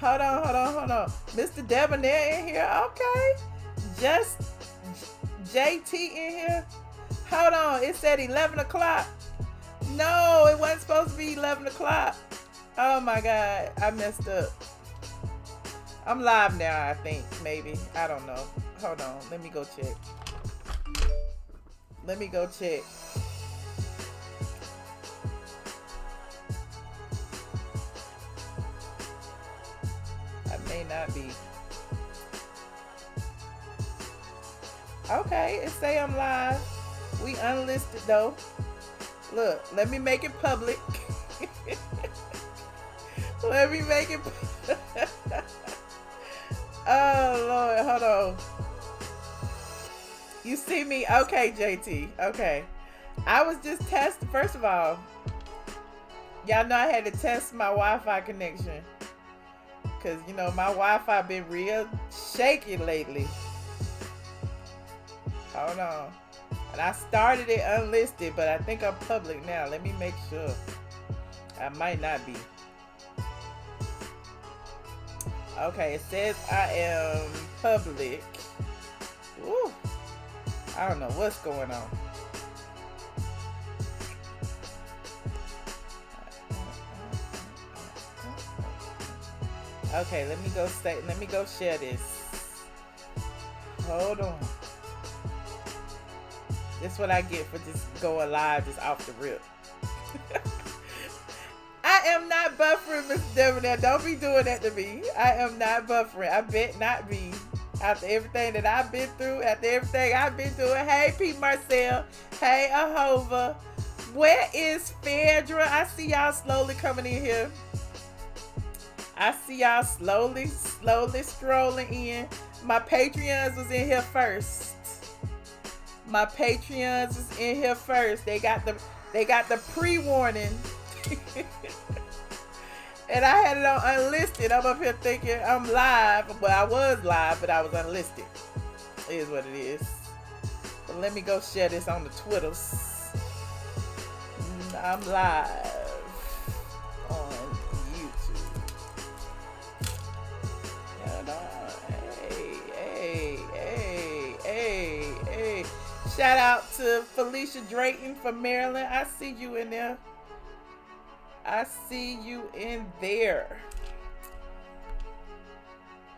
Hold on. Mr. Debonair in here. Okay. Just JT in here. Hold on. It said 11 o'clock. No, it wasn't supposed to be 11 o'clock. Oh my God. I messed up. I'm live now, I think. Maybe. I don't know. Hold on. Let me go check. I may not be. Okay, it say I'm live. We unlisted though. Look, let me make it public. Let me make it. Oh Lord, hold on. You see me? Okay, JT. Okay. I was just testing. First of all, y'all know I had to test my Wi-Fi connection. Because, you know, my Wi-Fi been real shaky lately. Hold on. And I started it unlisted, but I think I'm public now. Let me make sure. I might not be. Okay, it says I am public. Woo. I don't know what's going on. Okay, let me go share this. Hold on. This is what I get for just going live just off the rip. I am not buffering, Mr. Debonair. Don't be doing that to me. I am not buffering. I bet not be. After everything that I've been through, after everything I've been doing. Hey, Pete Marcel. Hey, Ahova. Where is Phaedra? I see y'all slowly coming in here. I see y'all slowly strolling in. My Patreons was in here first. They got the pre-warning. And I had it on unlisted. I'm up here thinking I'm live. Well, I was live, but I was unlisted. It is what it is. But let me go share this on the Twitters. I'm live on YouTube. Hey. Shout out to Felicia Drayton from Maryland. I see you in there.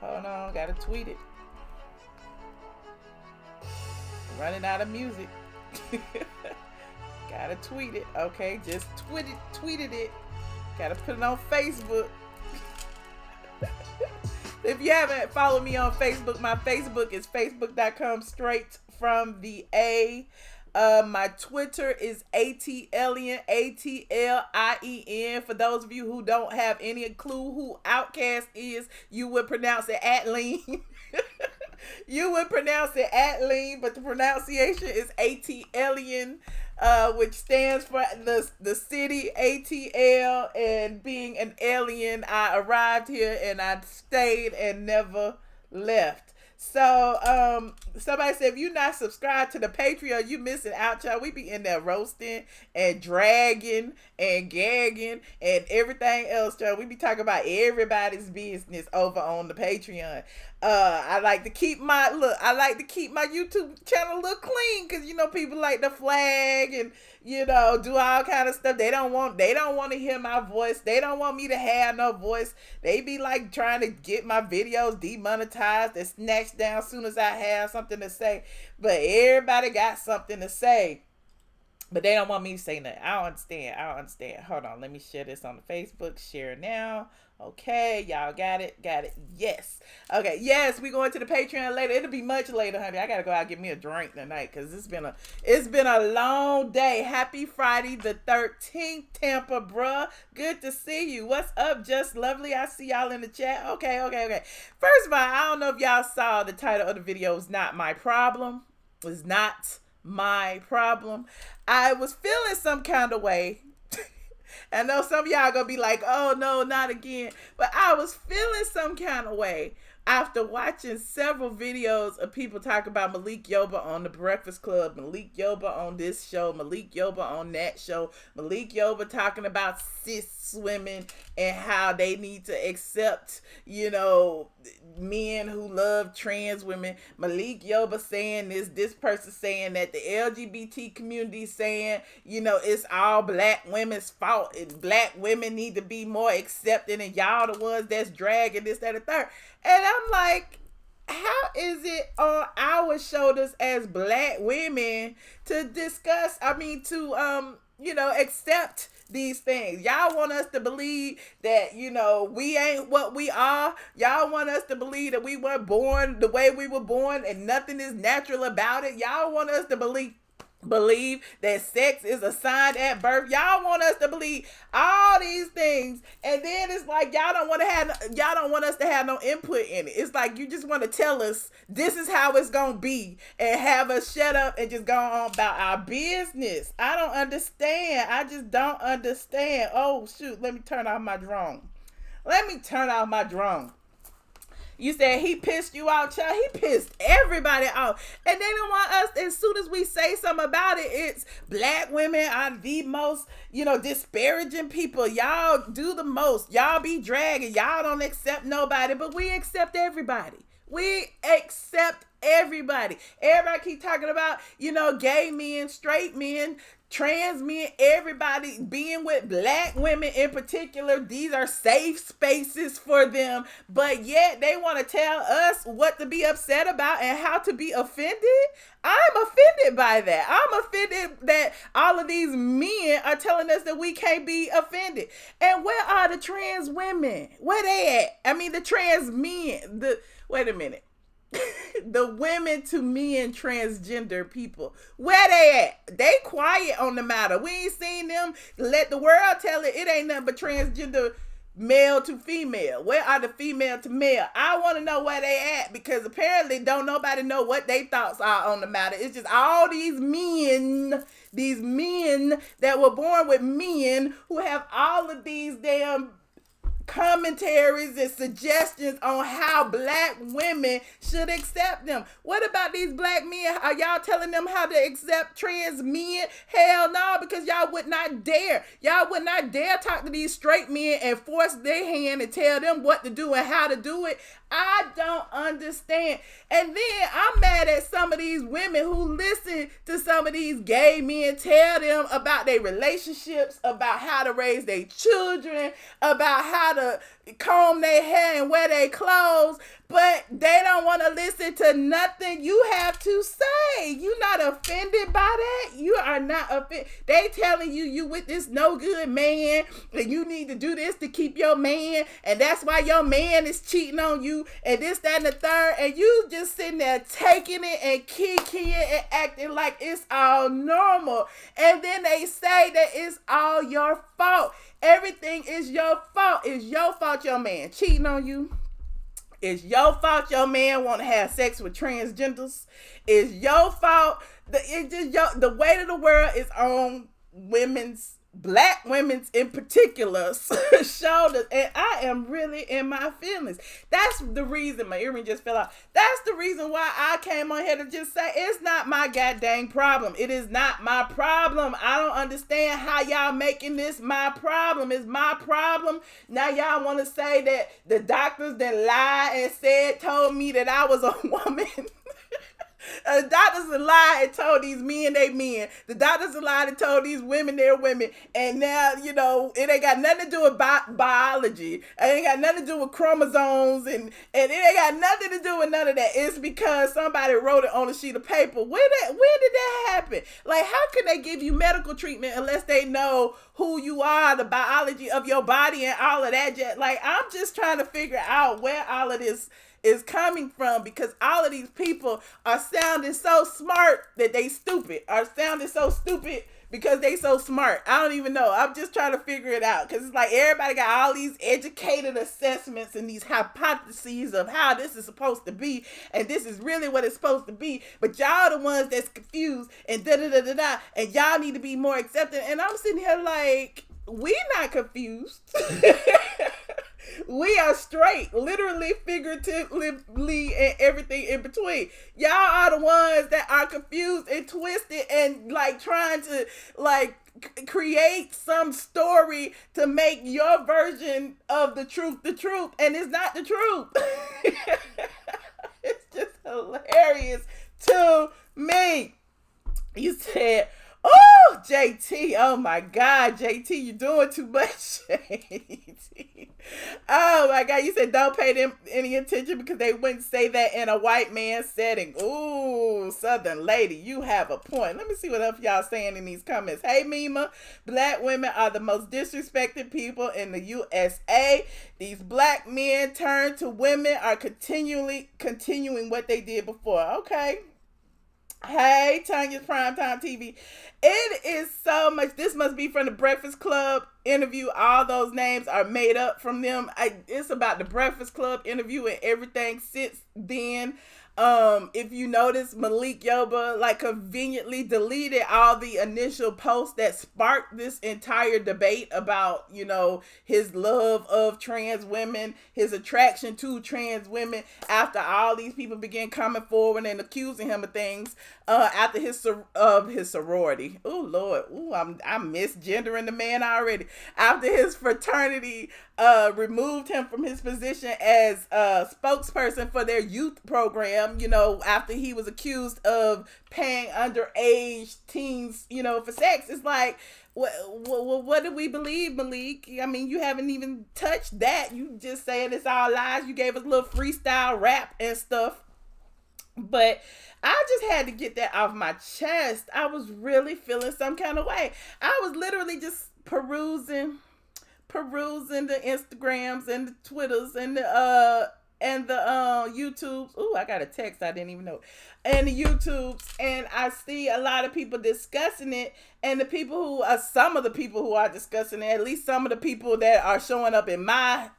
Hold on, gotta tweet it. Running out of music. Gotta tweet it. Okay, just tweeted it. Gotta put it on Facebook. If you haven't followed me on Facebook, my Facebook is facebook.com straight from the A. My Twitter is iamATLien, ATLIEN. For those of you who don't have any clue who Outcast is, you would pronounce it Atlien. You would pronounce it Atlien, but the pronunciation is ATLien, which stands for the city ATL. And being an alien, I arrived here and I stayed and never left. So, somebody said, if you're not subscribed to the Patreon, you missing out, y'all. We be in there roasting and dragging and gagging and everything else, y'all. We be talking about everybody's business over on the Patreon. I like to keep my YouTube channel look clean, because, you know, people like to flag and, you know, do all kind of stuff. They don't want to hear my voice. They don't want me to have no voice. They be like trying to get my videos demonetized and snatched down as soon as I have something to say. But everybody got something to say. But they don't want me to say nothing. I don't understand. Hold on. Let me share this on the Facebook. Share now. Okay. Y'all got it? Yes. Okay. Yes. We going to the Patreon later. It'll be much later, honey. I got to go out and get me a drink tonight, because it's been a long day. Happy Friday the 13th, Tampa, bruh. Good to see you. What's up, Just Lovely? I see y'all in the chat. Okay. First of all, I don't know if y'all saw the title of the video. It's not my problem. It's not my problem. I was feeling some kind of way. I know some of y'all gonna be like, oh no, not again. But I was feeling some kind of way after watching several videos of people talk about Malik Yoba on the Breakfast Club, Malik Yoba on this show, Malik Yoba on that show, Malik Yoba talking about cis women and how they need to accept, men who love trans women. Malik Yoba saying this person saying that the LGBT community saying, it's all black women's fault and black women need to be more accepting and y'all the ones that's dragging this, that, and third. And I'm like, how is it on our shoulders as black women to discuss, accept these things? Y'all want us to believe that, we ain't what we are. Y'all want us to believe that we weren't born the way we were born and nothing is natural about it. Y'all want us to believe that sex is assigned at birth. Y'all want us to believe all these things, and then it's like y'all don't want us to have no input in it. It's like you just want to tell us this is how it's gonna be and have us shut up and just go on about our business. I don't understand. I just don't understand. Oh shoot, let me turn off my drone. You said he pissed you out, child. He pissed everybody off. And they don't want us, as soon as we say something about it, it's black women are the most, disparaging people. Y'all do the most. Y'all be dragging. Y'all don't accept nobody, but we accept everybody. Everybody keep talking about, gay men, straight men, trans men, everybody being with black women in particular. These are safe spaces for them, but yet they want to tell us what to be upset about and how to be offended. I'm offended by that. I'm offended that all of these men are telling us that we can't be offended. And where are the trans women? Where they at? The trans men, wait a minute. The women to men transgender people, where they at? They quiet on the matter. We ain't seen them let the world tell it ain't nothing but transgender male to female. Where are the female to male? I want to know where they at, because apparently don't nobody know what they thoughts are on the matter. It's just all these men that were born with men who have all of these damn commentaries and suggestions on how black women should accept them. What about these black men? Are y'all telling them how to accept trans men? Hell no, because y'all would not dare. Y'all would not dare talk to these straight men and force their hand and tell them what to do and how to do it. I don't understand. And then I'm mad at some of these women who listen to some of these gay men tell them about their relationships, about how to raise their children, about how to comb their hair and wear their clothes, but they don't want to listen to nothing you have to say. You not offended by that? You are not offended. They telling you with this no good man and you need to do this to keep your man, and that's why your man is cheating on you and this, that, and the third, and you just sitting there taking it and kicking and acting like it's all normal. And then they say that it's all your fault. Everything is your fault. It's your fault your man cheating on you. It's your fault your man want to have sex with transgenders. It's your fault. The weight of the world is on black women's in particular shoulders, and I am really in my feelings. That's the reason my earring just fell out. That's the reason why I came on here to just say it's not my goddamn problem. It is not my problem. I don't understand how y'all making this my problem. It's my problem. Now y'all want to say that the doctors that lied and told me that I was a woman. The doctors lied and told these men they men. The doctors lied and told these women they're women. And now, it ain't got nothing to do with biology. It ain't got nothing to do with chromosomes. And it ain't got nothing to do with none of that. It's because somebody wrote it on a sheet of paper. When did that happen? Like, how can they give you medical treatment unless they know who you are, the biology of your body and all of that? Like, I'm just trying to figure out where all of this is coming from, because all of these people are sounding so smart that they stupid, are sounding so stupid because they so smart. I don't even know. I'm just trying to figure it out, because it's like everybody got all these educated assessments and these hypotheses of how this is supposed to be, and this is really what it's supposed to be, but y'all the ones that's confused and da-da-da-da-da, and y'all need to be more accepting. And I'm sitting here like, we not confused. We are straight, literally, figuratively, and everything in between. Y'all are the ones that are confused and twisted and like trying to like create some story to make your version of the truth, and it's not the truth. It's just hilarious to me. You said, "Oh, JT, oh my God, JT, you're doing too much, JT." Oh my God, you said don't pay them any attention because they wouldn't say that in a white man setting. Ooh, Southern lady, you have a point. Let me see what else y'all saying in these comments. Hey, Mima, black women are the most disrespected people in the USA. These black men turned to women are continuing what they did before. Okay. Hey, Tanya's Primetime TV. It is so much. This must be from the Breakfast Club interview. All those names are made up from them. It's about the Breakfast Club interview and everything since then. If you notice, Malik Yoba like conveniently deleted all the initial posts that sparked this entire debate about, you know, his love of trans women, his attraction to trans women, after all these people began coming forward and accusing him of things, after his sorority. Oh Lord, I'm misgendering the man already. After his fraternity removed him from his position as a spokesperson for their youth program, you know, after he was accused of paying underage teens, you know, for sex. It's like, what do we believe, Malik? I mean, you haven't even touched that. You just saying it's all lies. You gave us a little freestyle rap and stuff. But I just had to get that off my chest. I was really feeling some kind of way. I was literally just perusing the Instagrams and the Twitters and the YouTubes. Ooh, I got a text I didn't even know. And the YouTubes, and I see a lot of people discussing it, and the people who are some of the people who are discussing it, at least some of the people that are showing up in my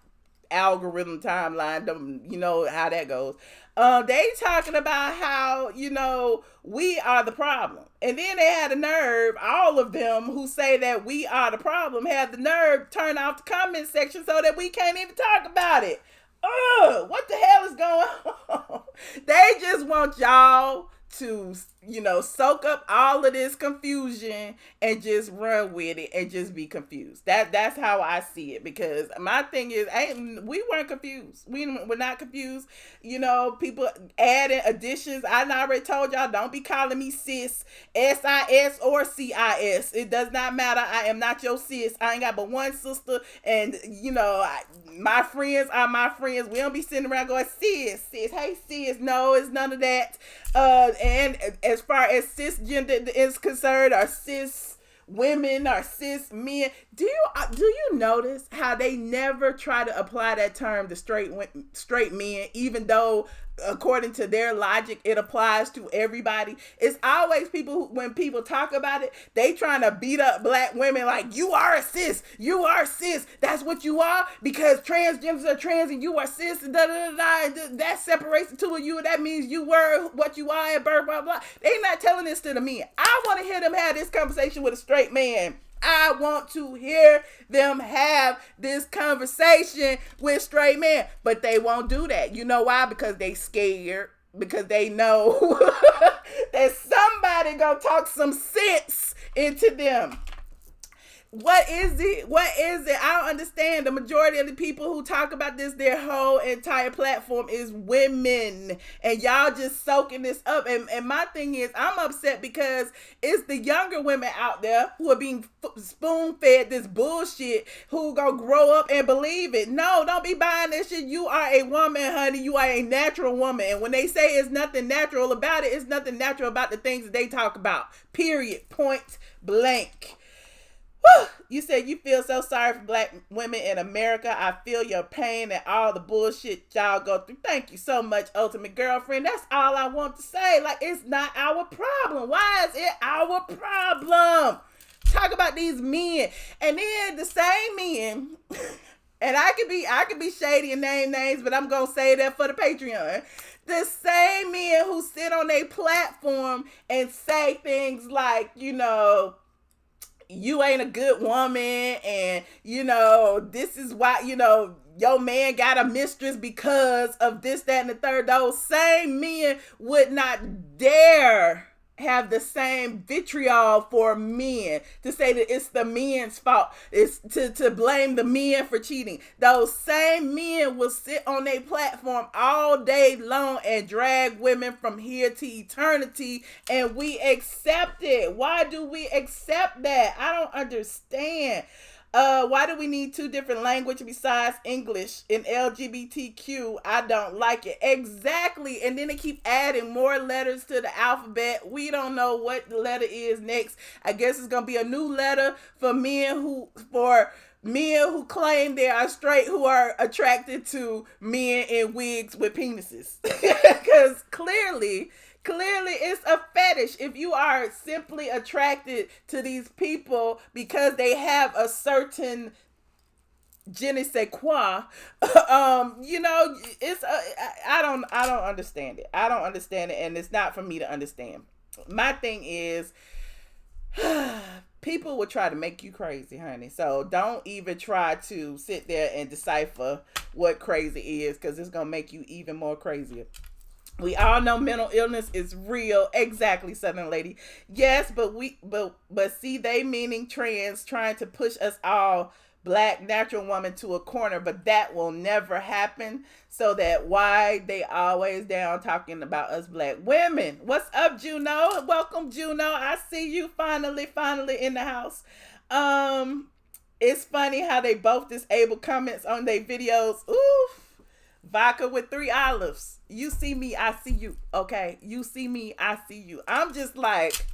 algorithm timeline, you know how that goes. They talking about how, you know, we are the problem. And then they had the nerve, all of them who say that we are the problem, had the nerve turn off the comment section so that we can't even talk about it. What the hell is going on? They just want y'all to, you know, soak up all of this confusion and just run with it and just be confused. That's how I see it, because my thing is, we weren't confused. We're not confused. You know, people adding additions. I already told y'all, don't be calling me sis, SIS or CIS. It does not matter. I am not your sis. I ain't got but one sister, and you know, my friends are my friends. We don't be sitting around going sis, hey sis. No, it's none of that. And as far as cisgender is concerned, or cis women or cis men, do you notice how they never try to apply that term to straight men, even though according to their logic it applies to everybody? It's always people who, when people talk about it, they trying to beat up black women like, you are a cis, that's what you are, because transgenders are trans and you are cis, and that separates the two of you, and that means you were what you are at birth, blah blah. They not telling this to the men. I want to hear them have this conversation with a straight man. I want to hear them have this conversation with straight men, but they won't do that. You know why? Because they scared, because they know that somebody gonna talk some sense into them. What is it? I don't understand. The majority of the people who talk about this, their whole entire platform is women. And y'all just soaking this up. And my thing is, I'm upset because it's the younger women out there who are being spoon-fed this bullshit, who gonna grow up and believe it. No, don't be buying this shit. You are a woman, honey. You are a natural woman. And when they say it's nothing natural about it, it's nothing natural about the things that they talk about. Period. Point blank. You said you feel so sorry for black women in America. I feel your pain and all the bullshit y'all go through. Thank you so much, Ultimate Girlfriend. That's all I want to say. Like, it's not our problem. Why is it our problem? Talk about these men. And then the same men, and I could be shady and name names, but I'm going to say that for the Patreon. The same men who sit on their platform and say things like, you know, you ain't a good woman, and you know, this is why, you know, your man got a mistress because of this, that, and the third. Those same men would not dare have the same vitriol for men to say that it's the men's fault. It's to blame the men for cheating. Those same men will sit on their platform all day long and drag women from here to eternity, and we accept it. Why do we accept that? I don't understand. Why do we need two different languages besides English in LGBTQ? I don't like it. Exactly. And then they keep adding more letters to the alphabet. We don't know what the letter is next. I guess it's gonna be a new letter for men who claim they are straight, who are attracted to men in wigs with penises. Because clearly it's a fetish. If you are simply attracted to these people because they have a certain je ne sais quoi, it's I don't understand it. I don't understand it, and it's not for me to understand. My thing is, people will try to make you crazy, honey. So don't even try to sit there and decipher what crazy is, because it's gonna make you even more crazier. We all know mental illness is real. Exactly, Southern Lady. Yes, but see, they meaning trans, trying to push us all black natural woman to a corner, but that will never happen. So that why they always down talking about us black women. What's up, Juno? Welcome, Juno. I see you finally in the house. It's funny how they both disable comments on their videos. Oof. Vodka with 3 olives. You see me, I see you. Okay? You see me, I see you. I'm just like,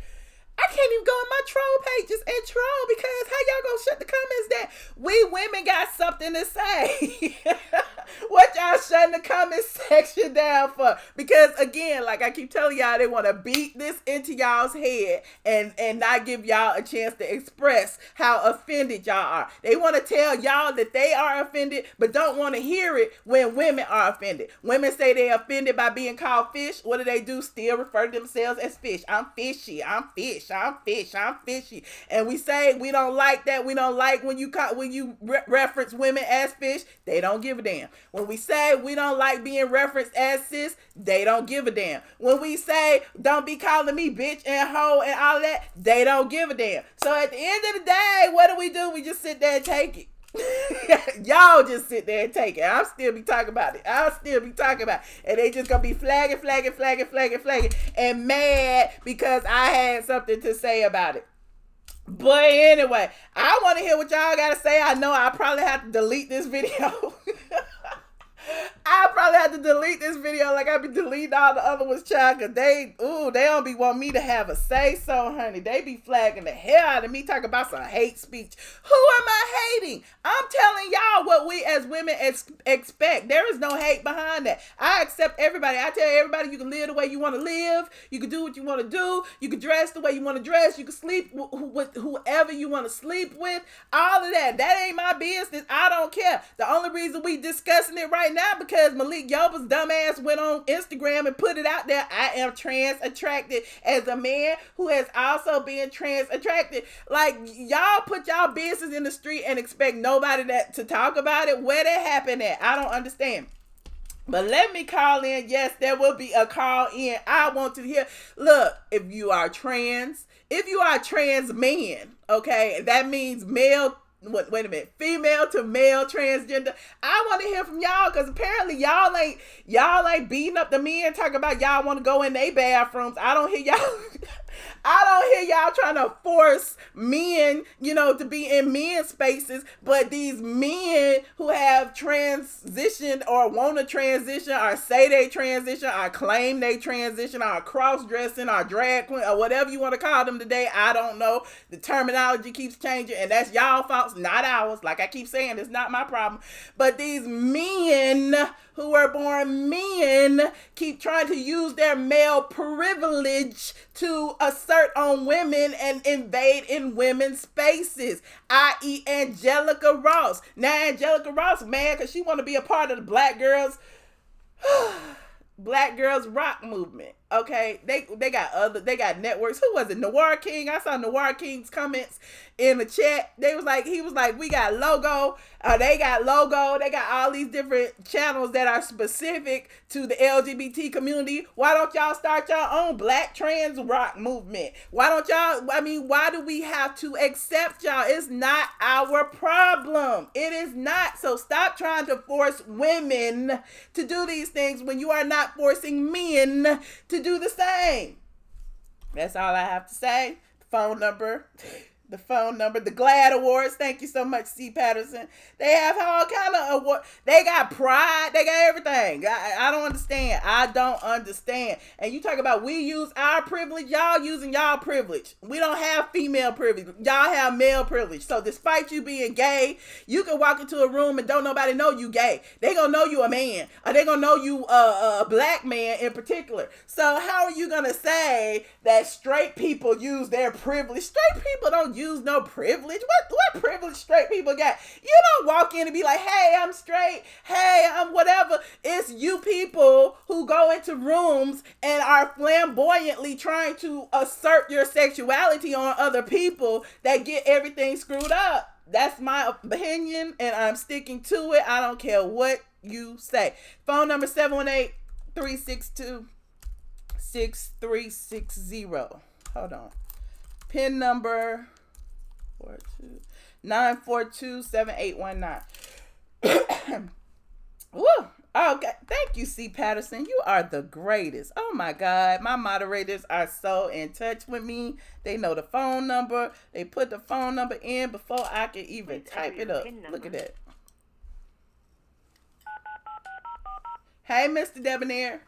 I can't even go on my troll pages and troll, because how y'all gonna shut the comments down? We women got something to say. What y'all shutting the comment section down for? Because again, like I keep telling y'all, they want to beat this into y'all's head and not give y'all a chance to express how offended y'all are. They want to tell y'all that they are offended, but don't want to hear it when women are offended. Women say they're offended by being called fish. What do? Still refer to themselves as fish. I'm fishy. I'm fish. I'm fishy. And we say we don't like that. We don't like when you reference women as fish. They don't give a damn. When we say we don't like being referenced as sis, they don't give a damn. When we say don't be calling me bitch and hoe and all that, they don't give a damn. So at the end of the day, what do? We just sit there and take it. Y'all just sit there and take it. I'll still be talking about it. And they just gonna be flagging and mad because I had something to say about it. But anyway, I want to hear what y'all gotta say. I know I'll probably have to delete this video. I probably have to delete this video like I be deleting all the other ones, child, because they don't be want me to have a say so, honey. They be flagging the hell out of me, talking about some hate speech. Who am I hating? I'm telling y'all what we as women expect. There is no hate behind that. I accept everybody. I tell everybody you can live the way you want to live. You can do what you want to do. You can dress the way you want to dress. You can sleep with whoever you want to sleep with. All of that. That ain't my business. I don't care. The only reason we discussing it right now because Malik Yoba's dumbass went on Instagram and put it out there. I am trans attracted, as a man who has also been trans attracted. Like, y'all put y'all business in the street and expect nobody to talk about it. Where that happened at? I don't understand. But let me call in. Yes, there will be a call in. I want to hear. Look, if you are trans man, okay, that means male. Wait a minute, female to male transgender. I want to hear from y'all, because apparently y'all ain't beating up the men talking about y'all want to go in their bathrooms. I don't hear y'all trying to force men, to be in men's spaces, but these men who have transitioned or want to transition or say they transition or claim they transition or cross-dressing or drag queen or whatever you want to call them today, I don't know. The terminology keeps changing, and that's y'all fault, not ours. Like I keep saying, it's not my problem. But these men who were born men keep trying to use their male privilege to assert on women and invade in women's spaces, i.e. Angelica Ross. Now Angelica Ross mad because she want to be a part of the Black Girls Rock movement. Okay, they got networks. Who was it? Noir King. I saw Noir King's comments in the chat. He was like, we got logo. They got logo. They got all these different channels that are specific to the LGBT community. Why don't y'all start your own black trans rock movement? Why don't y'all? I mean, why do we have to accept y'all? It's not our problem. It is not. So stop trying to force women to do these things when you are not forcing men to do the same. That's all I have to say. Phone number. The GLAAD Awards. Thank you so much, C. Patterson. They have all kind of awards. They got pride. They got everything. I don't understand. I don't understand. And you talk about we use our privilege. Y'all using y'all privilege. We don't have female privilege. Y'all have male privilege. So despite you being gay, you can walk into a room and don't nobody know you gay. They gonna know you a man. Or they gonna know you a black man in particular. So how are you gonna say that straight people use their privilege? Straight people don't use no privilege. What privilege straight people got? You don't walk in and be like, hey, I'm straight. Hey, I'm whatever. It's you people who go into rooms and are flamboyantly trying to assert your sexuality on other people that get everything screwed up. That's my opinion, and I'm sticking to it. I don't care what you say. Phone number 718-362-6360. Hold on. PIN number 942-7819. Woo! Okay, thank you, C. Patterson. You are the greatest. Oh my God, my moderators are so in touch with me. They know the phone number. They put the phone number in before I can even type it up. Look at that. Hey, Mr. Debonair.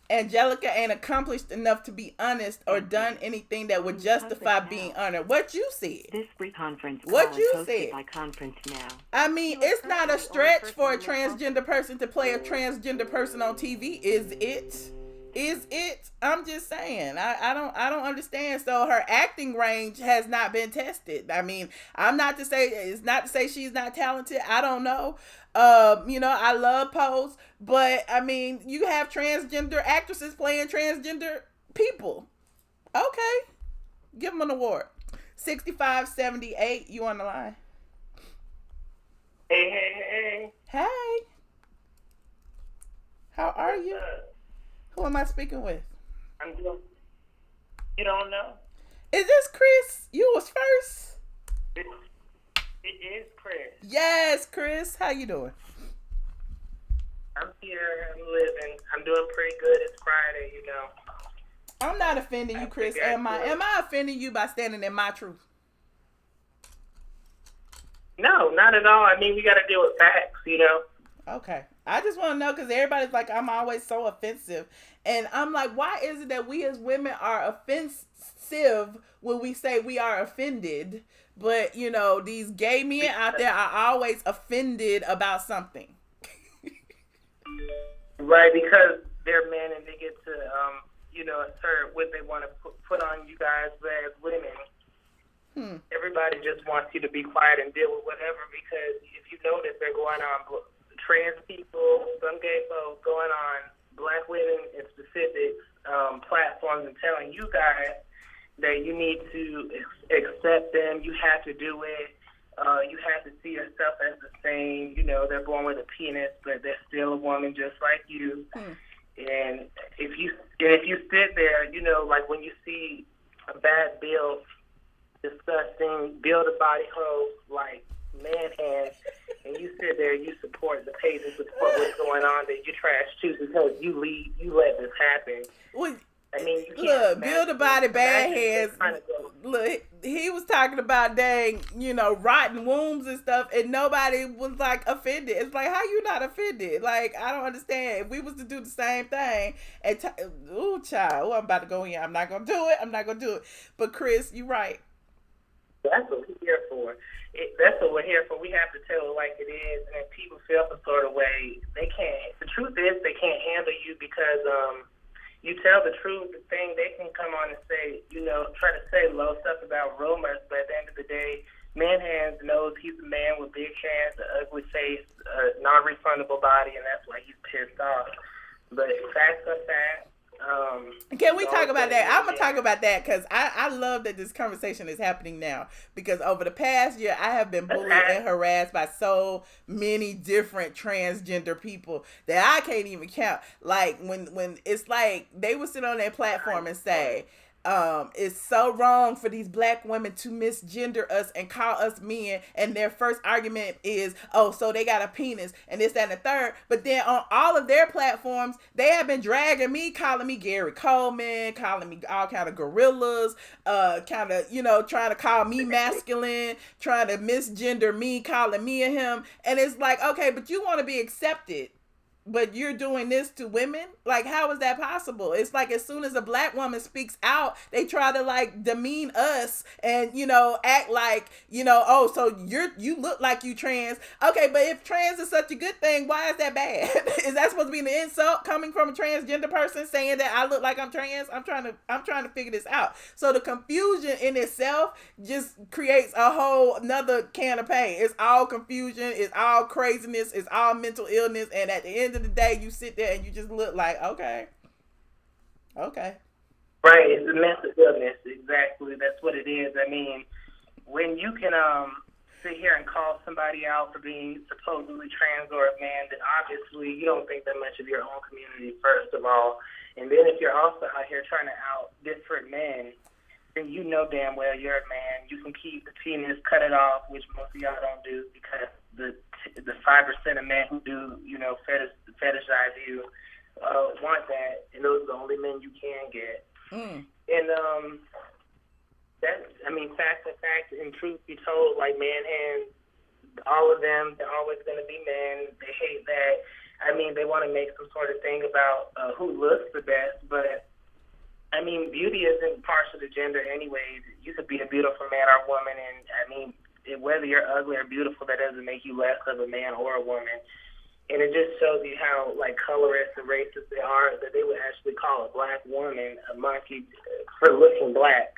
Angelica ain't accomplished enough to be honest or done anything that would justify being honored. What you said. This pre-conference what you said. By conference now. I mean, it's not a stretch for a transgender person to play a transgender person on TV. Is it? Is it? I'm just saying. I don't understand. So her acting range has not been tested. I mean, it's not to say she's not talented. I don't know. I love Pose, but I mean, you have transgender actresses playing transgender people. Okay. Give them an award. 6578, you on the line. Hey. Hey. How are you? Who am I speaking with? I'm doing. You don't know? Is this Chris? You was first? It is Chris. Yes, Chris. How you doing? I'm here. I'm living. I'm doing pretty good. It's Friday, I'm not offending you, Chris. Am I offending you by standing in my truth? No, not at all. I mean, we got to deal with facts, Okay. I just want to know because everybody's like, I'm always so offensive. And I'm like, why is it that we as women are offensive when we say we are offended? But, these gay men out there are always offended about something. Right, because they're men and they get to, assert what they want to put on you guys as women. Everybody just wants you to be quiet and deal with whatever because if you notice they're going on trans people, some gay folks going on black women in specific platforms and telling you guys that you need to accept them, you have to do it, you have to see yourself as the same, they're born with a penis, but they're still a woman just like you. And if you sit there, like when you see a bad build, disgusting, build a body hole like man hands, and you sit there, you support the page and support what's going on, that you trash too because you let this happen. Well, I mean, you look, build a body, bad hands. Look, he was talking about dang, rotten wombs and stuff, and nobody was like offended. It's like, how you not offended? Like, I don't understand. If we was to do the same thing, and child, I'm about to go in. I'm not gonna do it. But Chris, you right. That's what we're here for. That's what we're here for. We have to tell it like it is, and if people feel some sort of way, they can't. The truth is, they can't handle you because you tell the truth. The thing they can come on and say, try to say low stuff about rumors, but at the end of the day, man hands knows he's a man with big hands, an ugly face, a non-refundable body, and that's why he's pissed off. But facts are facts. Can about that. I'm gonna talk about that because I love that this conversation is happening now, because over the past year I have been bullied and harassed by so many different transgender people that I can't even count. Like when it's like they would sit on their platform and say, it's so wrong for these black women to misgender us and call us men, and their first argument is, oh, so they got a penis and this, that, and the third. But then on all of their platforms, they have been dragging me, calling me Gary Coleman, calling me all kind of gorillas, kind of, you know, trying to call me masculine, trying to misgender me, calling me and him. And it's like, okay, but you want to be accepted, but you're doing this to women? Like, how is that possible? It's like as soon as a black woman speaks out, they try to like demean us and, you know, act like, you know, oh, so you look like you trans. Okay, but if trans is such a good thing, why is that bad? Is that supposed to be an insult coming from a transgender person saying that I look like I'm trans? I'm trying to figure this out. So the confusion in itself just creates a whole another can of pain. It's all confusion, it's all craziness, it's all mental illness, and at the end of the day, you sit there and you just look like, okay. Right, it's a mental illness, exactly. That's what it is. I mean, when you can sit here and call somebody out for being supposedly trans or a man, then obviously you don't think that much of your own community, first of all. And then if you're also out here trying to out different men, then you know damn well you're a man. You can keep the penis, cut it off, which most of y'all don't do, because the 5% of men who do, you know, fetishize you want that, and those are the only men you can get. And that's, I mean, fact, and truth be told, like, man hands, all of them, they're always going to be men. They hate that. I mean, they want to make some sort of thing about who looks the best, but I mean, beauty isn't partial to gender anyways. You could be a beautiful man or woman, and I mean, whether you're ugly or beautiful, that doesn't make you less of a man or a woman. And it just shows you how, like, colorist and racist they are, that they would actually call a black woman a monkey for looking black.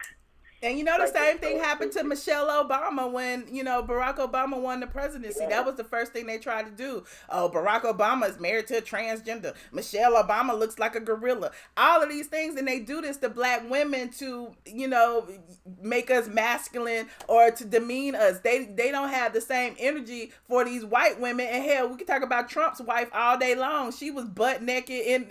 And you know, the same thing happened to Michelle Obama when, you know, Barack Obama won the presidency. Yeah. That was the first thing they tried to do. Oh, Barack Obama is married to a transgender. Michelle Obama looks like a gorilla. All of these things, and they do this to black women to, you know, make us masculine or to demean us. They don't have the same energy for these white women. And hell, we can talk about Trump's wife all day long. She was butt naked in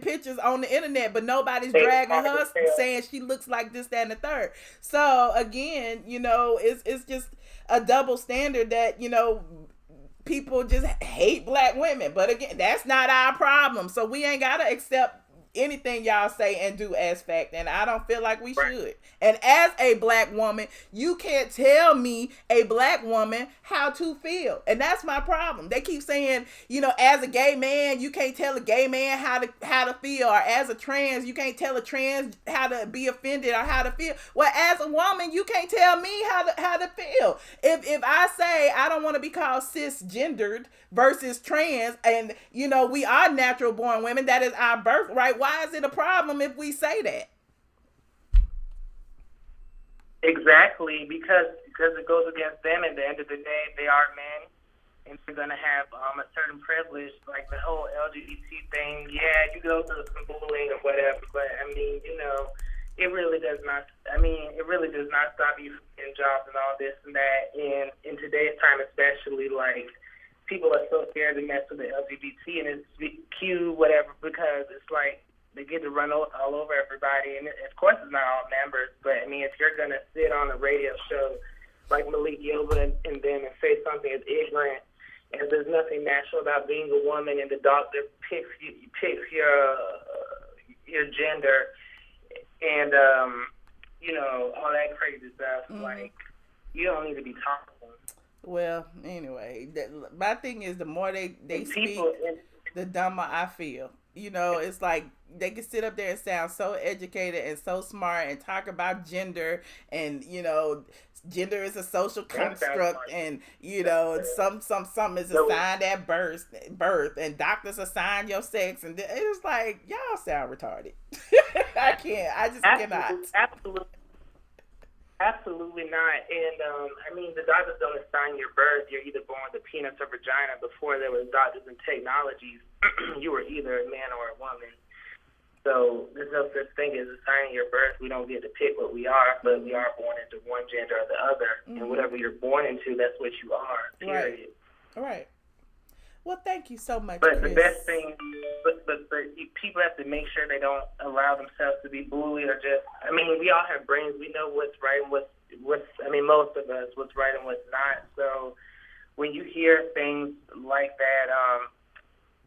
pictures on the internet, but nobody's dragging her saying she looks like this, that, and the third. So again, you know, it's just a double standard that, you know, people just hate black women. But again, that's not our problem. So we ain't gotta accept anything y'all say and do as fact, and I don't feel like we should. And as a black woman, you can't tell me, a black woman, how to feel, and that's my problem. They keep saying, you know, as a gay man, you can't tell a gay man how to feel, or as a trans, you can't tell a trans how to be offended or how to feel. Well, as a woman, you can't tell me how to feel. If I say I don't want to be called cisgendered versus trans, and you know, we are natural born women, that is our birthright. Why is it a problem if we say that? Exactly, because it goes against them. At the end of the day, they are men, and they're going to have a certain privilege, like the whole LGBT thing. Yeah, you go through some bullying or whatever, but I mean, you know, it really does not stop you from getting jobs and all this and that. And in today's time, especially, like, people are so scared to mess with the LGBT and it's Q, whatever, because it's like they get to run all over everybody. And of course, it's not all members, but I mean, if you're going to sit on a radio show like Malik Yoba and say something as ignorant as there's nothing natural about being a woman, and the doctor picks your gender, and you know, all that crazy stuff, like, you don't need to be talking. Well, anyway, my thing is, the more they speak, the dumber I feel. You know, it's like they can sit up there and sound so educated and so smart and talk about gender, and, you know, gender is a social construct, and, you know, some is assigned at birth, and doctors assign your sex, and it's like, y'all sound retarded. I just cannot. Absolutely not. And I mean, the doctors don't assign your birth. You're either born with a penis or vagina. Before there was doctors and technologies, you were either a man or a woman. So there's no such thing as assigning your birth. We don't get to pick what we are, but we are born into one gender or the other. And whatever you're born into, that's what you are, period. Right. Well, thank you so much, But Chris. the best thing, but people have to make sure they don't allow themselves to be bullied or just, I mean, we all have brains. We know what's right and what's most of us, what's right and what's not. So when you hear things like that,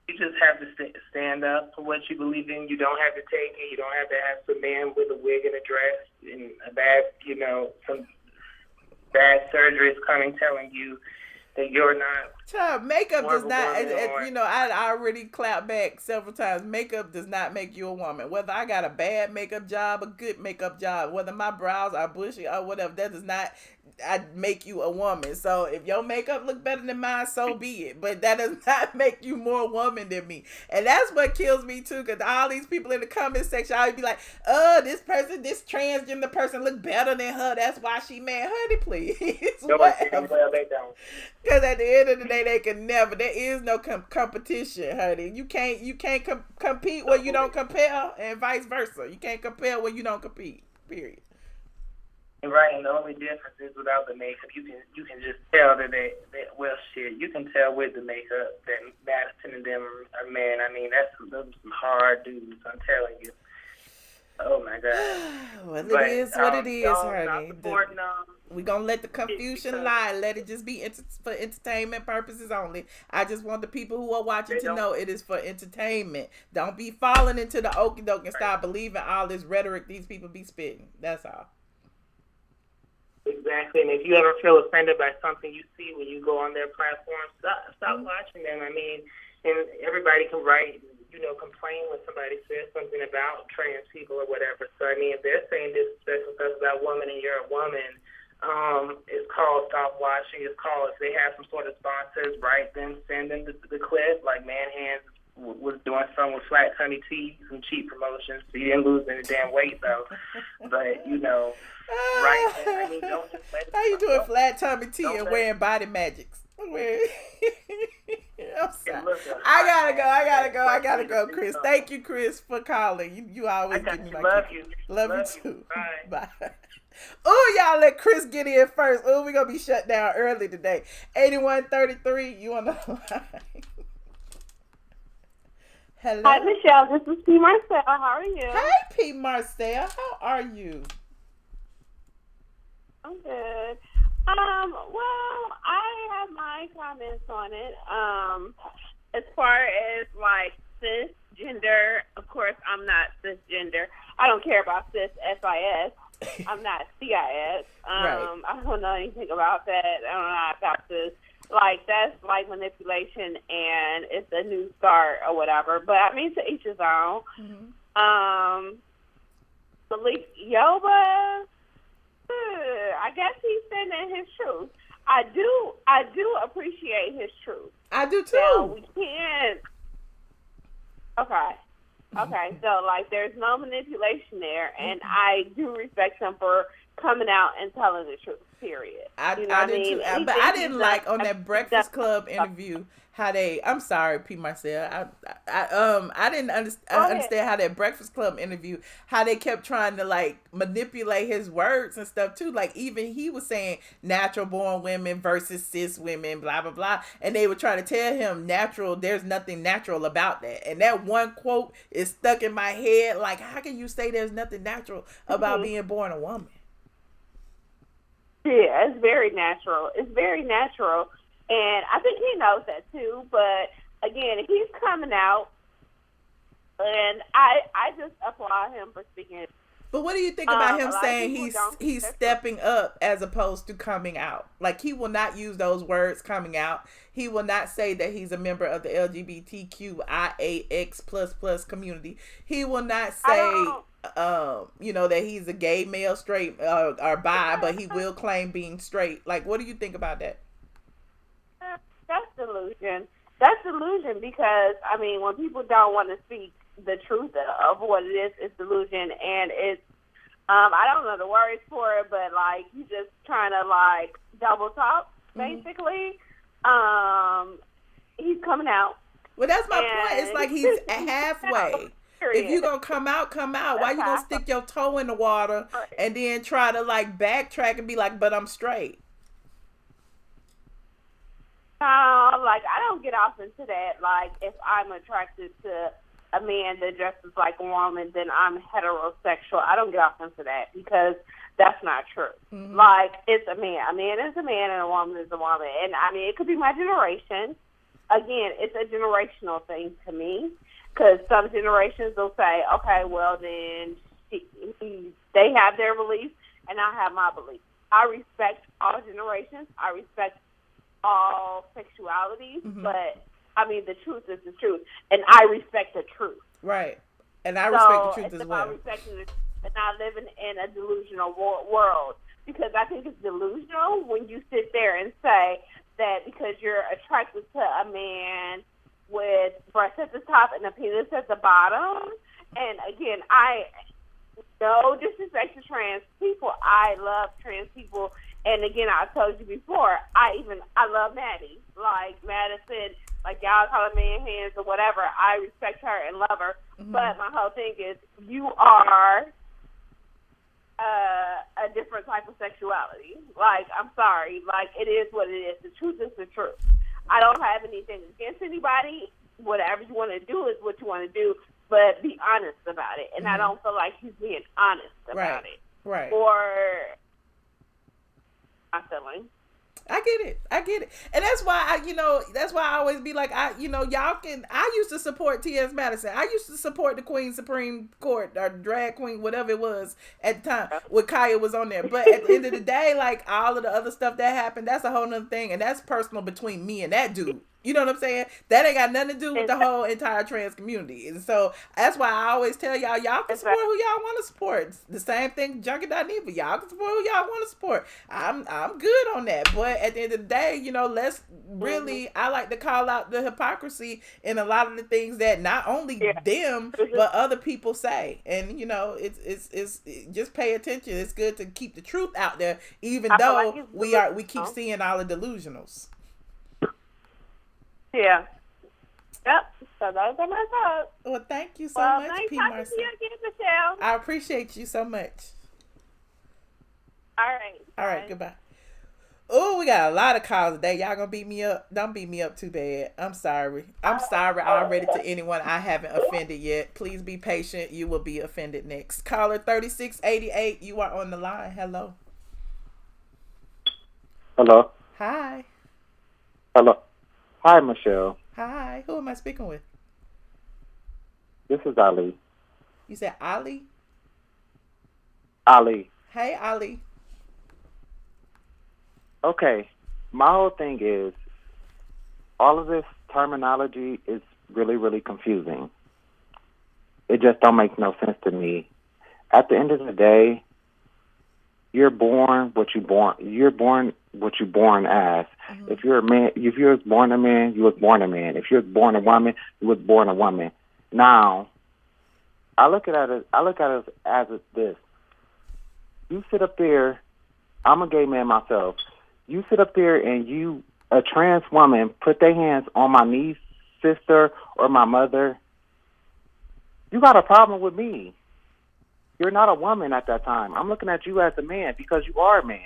you just have to stand up for what you believe in. You don't have to take it. You don't have to have some man with a wig and a dress and a bad, some bad surgery is coming telling you that you're not. Child, makeup does not, I already clapped back several times. Makeup does not make you a woman. Whether I got a bad makeup job, a good makeup job, whether my brows are bushy or whatever, that does not make you a woman. So if your makeup look better than mine, so be it. But that does not make you more woman than me. And that's what kills me too, because all these people in the comment section always be like, this transgender person look better than her. That's why she mad. Honey, please. Well, they don't. Because at the end of the day, they can never. There is no competition, honey. You can't compete where you don't compare, and vice versa. You can't compare where you don't compete. Period. Right, and the only difference is without the makeup, you can just tell that you can tell with the makeup that Madison and them are men. I mean, those are some hard dudes. I'm telling you. Oh my God. Well, it is what it is, honey. We're going to let the confusion lie. Let it just be for entertainment purposes only. I just want the people who are watching to know it is for entertainment. Don't be falling into the okie doke and start believing all this rhetoric these people be spitting. That's all. Exactly. And if you ever feel offended by something you see when you go on their platform, stop watching them. I mean, and everybody can write, complain when somebody says something about trans people or whatever. So, I mean, if they're saying disrespectful stuff about women and you're a woman, it's called stop watching. It's called, if they have some sort of sponsors, right, then send them the clip. Like Man Hands was doing some with Flat Tummy Tea, some cheap promotions. So you didn't lose any damn weight, though. But, right. I mean, don't just let how you doing Flat Tummy Tea and wearing body magics? I'm sorry. I gotta go, Chris. Thank you, Chris, for calling. You always give me love you. Love you too. Bye. Oh, y'all let Chris get in first. Oh, we're gonna be shut down early today. 8133, you on the line. Hello. Hi, Michelle. This is P. Marcel. How are you? Hey, P. Marcel. How are you? I'm good. Well, I have my comments on it. As far as like cisgender, of course, I'm not cisgender. I don't care about cis, SIS. I'm not CIS. Right. I don't know anything about that. I don't know about this. Like, that's like manipulation, and it's a new start or whatever. But I mean, to each his own. Mm-hmm. Malik Yoba, I guess he's saying his truth. I do appreciate his truth. I do too. Now, we can't. Okay. So like, there's no manipulation there, and I do respect him for coming out and telling the truth. Period. I did too. But I didn't like on that Breakfast Club interview how they. I'm sorry, P. Marcel. I didn't understand how that Breakfast Club interview, how they kept trying to like manipulate his words and stuff too. Like even he was saying natural born women versus cis women, blah blah blah, and they were trying to tell him natural. There's nothing natural about that. And that one quote is stuck in my head. Like, how can you say there's nothing natural about being born a woman? Yeah, it's very natural. And I think he knows that too. But again, he's coming out, and I just applaud him for speaking. But what do you think about him saying he's stepping up as opposed to coming out? Like, he will not use those words, coming out. He will not say that he's a member of the LGBTQIAX++ community. He will not say that he's a gay male, straight, or bi, but he will claim being straight. Like, what do you think about that? That's delusion. That's delusion because, I mean, when people don't want to speak the truth of what it is, it's delusion, and it's, I don't know the words for it, but, like, you just trying to, like, double talk, basically. He's coming out. Well, that's my point. It's like he's halfway. If you gonna come out, come out. Why you gonna stick your toe in the water and then try to like backtrack and be like, but I'm straight? Like, I don't get off into that. Like, if I'm attracted to a man that dresses like a woman, then I'm heterosexual. I don't get off into that because that's not true. Mm-hmm. Like, it's a man. A man is a man and a woman is a woman. And, I mean, it could be my generation. Again, it's a generational thing to me because some generations will say, okay, well, then they have their beliefs and I have my beliefs. I respect all generations. I respect all sexualities, but I mean the truth is the truth, and I respect the truth. Right, and I respect the truth as well. It's about respecting the truth and not living in a delusional world, because I think it's delusional when you sit there and say that because you're attracted to a man with breasts at the top and a penis at the bottom. And again, no disrespect to trans people. I love trans people. And again, I told you before, I love Maddie. Like Madison, like y'all call her man hands or whatever. I respect her and love her. Mm-hmm. But my whole thing is, you are a different type of sexuality. Like, I'm sorry. Like, it is what it is. The truth is the truth. I don't have anything against anybody. Whatever you want to do is what you want to do. But be honest about it. And I don't feel like he's being honest about it. Right. Or I'm feeling. I get it. And that's why I always be like, I used to support T.S. Madison. I used to support the Queen Supreme Court or drag queen, whatever it was at the time when Kaya was on there. But at the end of the day, like all of the other stuff that happened, that's a whole nother thing. And that's personal between me and that dude. You know what I'm saying? That ain't got nothing to do with the whole entire trans community. And so that's why I always tell y'all can support who y'all want to support. The same thing Junkie.Neva. Y'all can support who y'all want to support. I'm good on that. But at the end of the day, let's really, I like to call out the hypocrisy in a lot of the things that not only them, but other people say. And, it's just pay attention. It's good to keep the truth out there, even though we keep seeing all the delusionals. Yeah. Yep. So those are my thoughts. Well, thank you so much, nice P. talking Marcel. to you again, Michelle. I appreciate you so much. All right. All right. Goodbye. Oh, we got a lot of calls today. Y'all gonna beat me up? Don't beat me up too bad. I'm sorry. I'm sorry already to anyone I haven't offended yet. Please be patient. You will be offended next. Caller 3688. You are on the line. Hello. Hello. Hi. Hello. Hi, Michelle. Hi. Who am I speaking with? This is Ali. You said Ali? Ali. Hey, Ali. Okay. My whole thing is, all of this terminology is really, really confusing. It just don't make no sense to me. At the end of the day, you're born what you born. You're born what you born as. Mm-hmm. If you're a man, if you was born a man, you was born a man. If you was born a woman, you was born a woman. Now, I look at it as this. You sit up there. I'm a gay man myself. You sit up there and you, a trans woman, put their hands on my niece, sister, or my mother. You got a problem with me. You're not a woman at that time. I'm looking at you as a man because you are a man.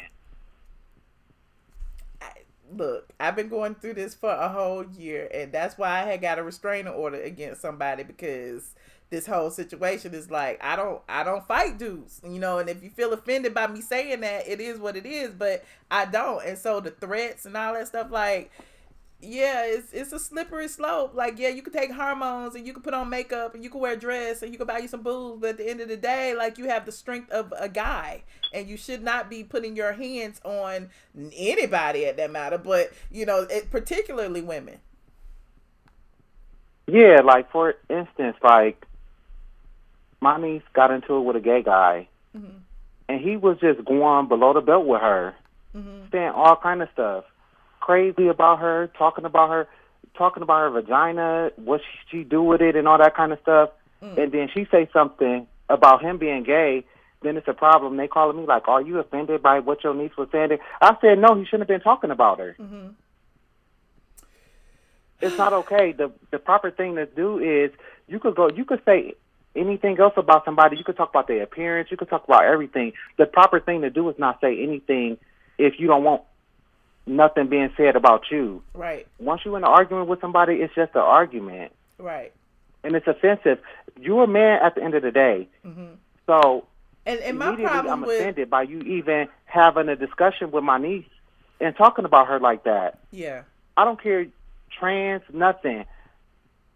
Look, I've been going through this for a whole year, and that's why I had got a restraining order against somebody, because this whole situation is like, I don't fight dudes, and if you feel offended by me saying that, it is what it is, but I don't. And so the threats and all that stuff, like, yeah, it's a slippery slope. Like, yeah, you can take hormones and you can put on makeup and you can wear a dress and you can buy you some boobs, but at the end of the day, like, you have the strength of a guy, and you should not be putting your hands on anybody at that matter, but particularly women. Yeah, like, for instance, like, my niece got into it with a gay guy, mm-hmm. and he was just going below the belt with her, mm-hmm. saying all kind of stuff. Crazy about her, talking about her vagina, what she do with it, and all that kind of stuff. And then she say something about him being gay, then it's a problem. They calling me like, are you offended by what your niece was saying? I said, no, he shouldn't have been talking about her. Mm-hmm. It's not okay. The proper thing to do is you could say anything else about somebody. You could talk about their appearance. You could talk about everything. The proper thing to do is not say anything if you don't want nothing being said about you. Right. Once you're in an argument with somebody, it's just an argument. Right. And it's offensive. You're a man at the end of the day. Mm-hmm. So and my problem I'm with offended by you even having a discussion with my niece and talking about her like that. Yeah. I don't care, trans, nothing.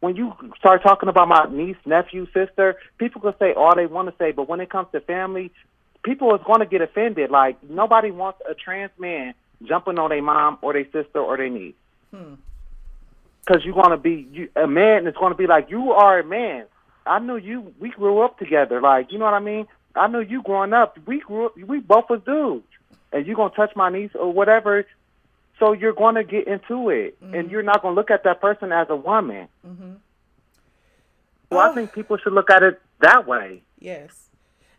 When you start talking about my niece, nephew, sister, people can say all they want to say, but when it comes to family, people is going to get offended. Like, nobody wants a trans man jumping on their mom or their sister or their niece. Because you're going to be a man. It's going to be like, you are a man. I knew you. We grew up together. Like, you know what I mean? I knew you growing up. We grew up. We both was dudes. And you're going to touch my niece or whatever. So you're going to get into it. Mm-hmm. And you're not going to look at that person as a woman. Mm-hmm. So I think people should look at it that way. Yes.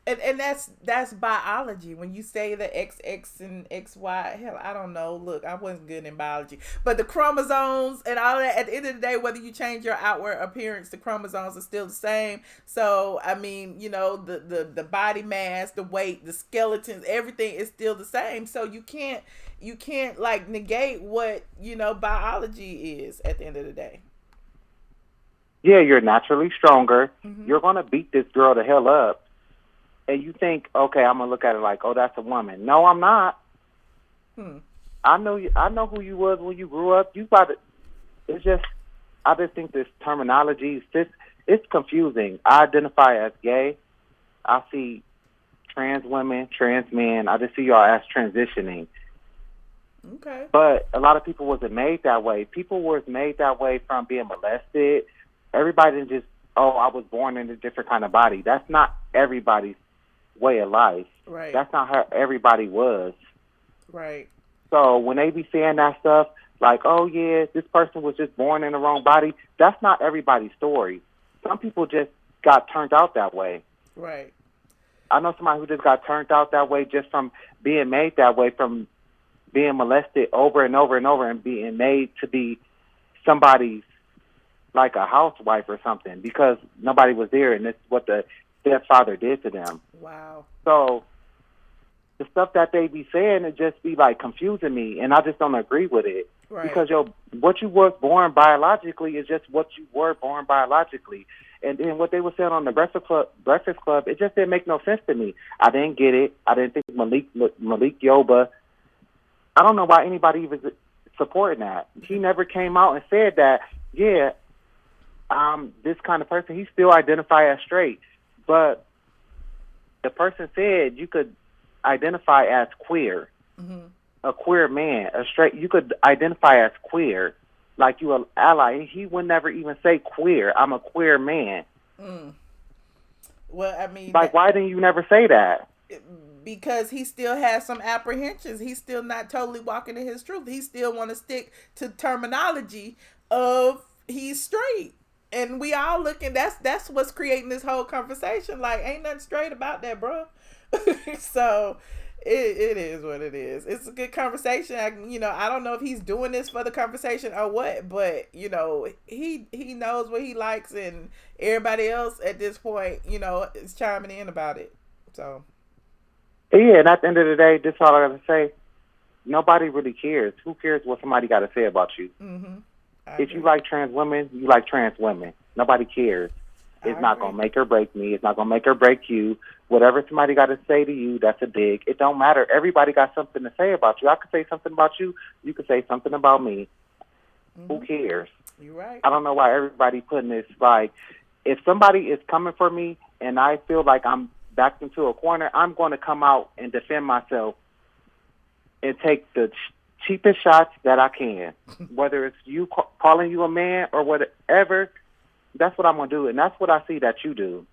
And that's biology. When you say the XX and XY, hell, I don't know. Look, I wasn't good in biology. But the chromosomes and all that, at the end of the day, whether you change your outward appearance, the chromosomes are still the same. So, I mean, you know, the body mass, the weight, the skeletons, everything is still the same. So you can't like negate what, you know, biology is at the end of the day. Yeah, you're naturally stronger. Mm-hmm. You're going to beat this girl the hell up. And you think, okay, I'm gonna look at it like, oh, that's a woman. No, I'm not. I know you. I know who you was when you grew up. You about it. It's just, I just think this terminology, it's confusing. I identify as gay. I see trans women, trans men. I just see y'all as transitioning. Okay. But a lot of people wasn't made that way. People was made that way from being molested. Everybody didn't just, oh, I was born in a different kind of body. That's not everybody's way of life. Right. That's not how everybody was. Right. So when they be saying that stuff, like, oh yeah, this person was just born in the wrong body, that's not everybody's story. Some people just got turned out that way. Right. I know somebody who just got turned out that way just from being made that way, from being molested over and over and over and being made to be somebody's, like a housewife or something, because nobody was there, and this is what the stepfather did to them. Wow. So the stuff that they be saying, it just be like confusing me, and I just don't agree with it. Right. Because what you were born biologically is just what you were born biologically. And then what they were saying on the Breakfast Club, it just didn't make no sense to me. I didn't get it. I didn't think Malik Yoba. I don't know why anybody even supporting that. He never came out and said that, yeah, this kind of person, he still identify as straight. But the person said you could identify as queer, a queer man, a straight. You could identify as queer, like you an ally. He would never even say queer. I'm a queer man. Well, I mean, like, why didn't you never say that? Because he still has some apprehensions. He's still not totally walking in his truth. He still want to stick to terminology of he's straight. And we all looking, that's what's creating this whole conversation. Like, ain't nothing straight about that, bro. So it is what it is. It's a good conversation. I don't know if he's doing this for the conversation or what, but he knows what he likes, and everybody else at this point, is chiming in about it. So yeah, and at the end of the day, this is all I gotta say. Nobody really cares. Who cares what somebody got to say about you? Mm-hmm. If you like trans women, you like trans women. Nobody cares. It's not going to make or break me. It's not going to make or break you. Whatever somebody got to say to you, that's a dig. It don't matter. Everybody got something to say about you. I could say something about you. You could say something about me. Mm-hmm. Who cares? You're right. I don't know why everybody putting this, like, if somebody is coming for me and I feel like I'm backed into a corner, I'm going to come out and defend myself and take the cheapest shots that I can, whether it's you calling you a man or whatever. That's what I'm going to do, and that's what I see that you do.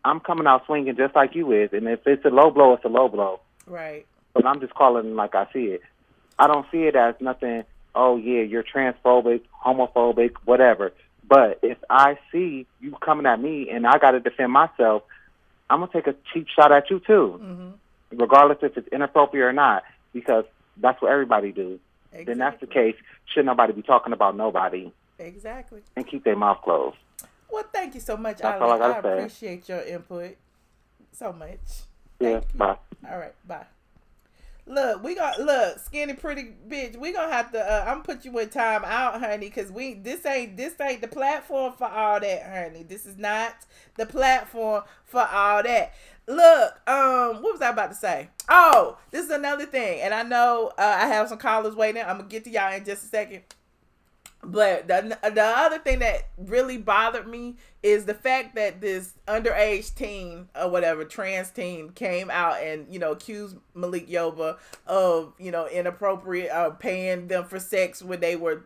I'm coming out swinging just like you is, and if it's a low blow, it's a low blow. Right. But I'm just calling it like I see it. I don't see it as nothing, oh, yeah, you're transphobic, homophobic, whatever. But if I see you coming at me and I got to defend myself, I'm going to take a cheap shot at you, too, regardless if it's inappropriate or not, because that's what everybody do. Exactly. Then that's the case. Should nobody be talking about nobody? Exactly. And keep their mouth closed. Well, thank you so much, That's all I Eileen. I gotta say. appreciate your input so much. Yeah, Thank you. bye. All right, bye. Look, skinny pretty bitch. We gonna have to. I'm put you in time out, honey, because this ain't the platform for all that, honey. This is not the platform for all that. Look, what was I about to say? Oh, this is another thing, and I know I have some callers waiting. I'm gonna get to y'all in just a second. But the other thing that really bothered me is the fact that this underage teen or whatever, trans teen, came out and, accused Malik Yoba of, inappropriate, paying them for sex when they were,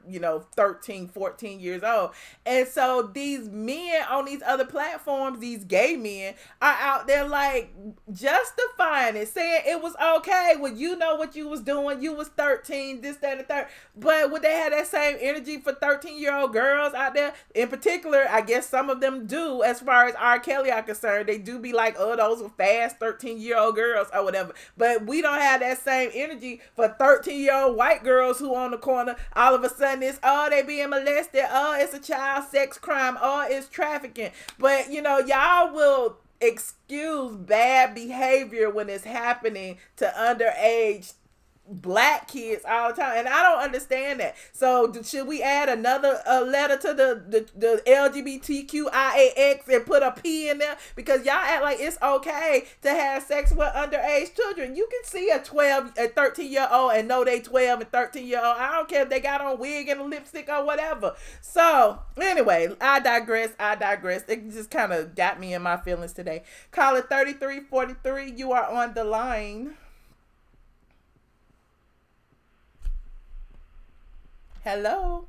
13, 14 years old. And so these men on these other platforms, these gay men, are out there like justifying it, saying it was okay. Well, you know what you was doing. You was 13, this, that, and the third. But would they have that same energy for 13-year-old girls out there? In particular, I guess some of them do, as far as R. Kelly are concerned. They do be like, oh, those are fast 13-year-old girls or whatever. But we don't have that same energy for 13-year-old white girls who on the corner, all of a sudden it's, oh, they being molested. Oh, it's a child sex crime. Oh, it's trafficking. But, y'all will excuse bad behavior when it's happening to underage black kids all the time, and I don't understand that. So should we add another letter to the LGBTQIAX and put a P in there? Because y'all act like it's okay to have sex with underage children. You can see a 13-year-old and know they 12 and 13-year-old. I don't care if they got on wig and a lipstick or whatever. So anyway, I digress. It just kind of got me in my feelings today. Caller 3343, you are on the line. Hello?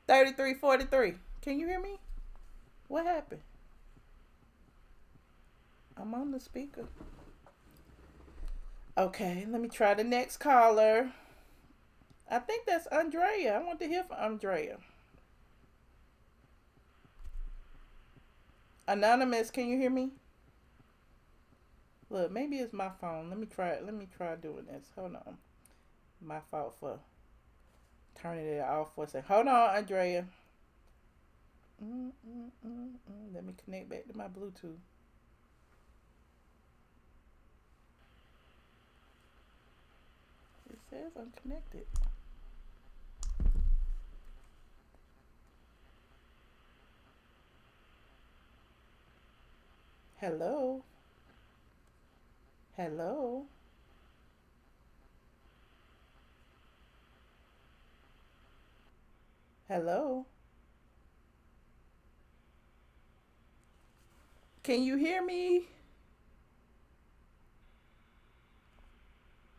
3343. Can you hear me? What happened? I'm on the speaker. Okay, let me try the next caller. I think that's Andrea. I want to hear from Andrea. Anonymous, can you hear me? Look, maybe it's my phone. Let me try doing this. Hold on. My fault for turning it off for a second. Hold on, Andrea. Let me connect back to my Bluetooth. It says I'm connected. Hello? Hello? Hello? Can you hear me?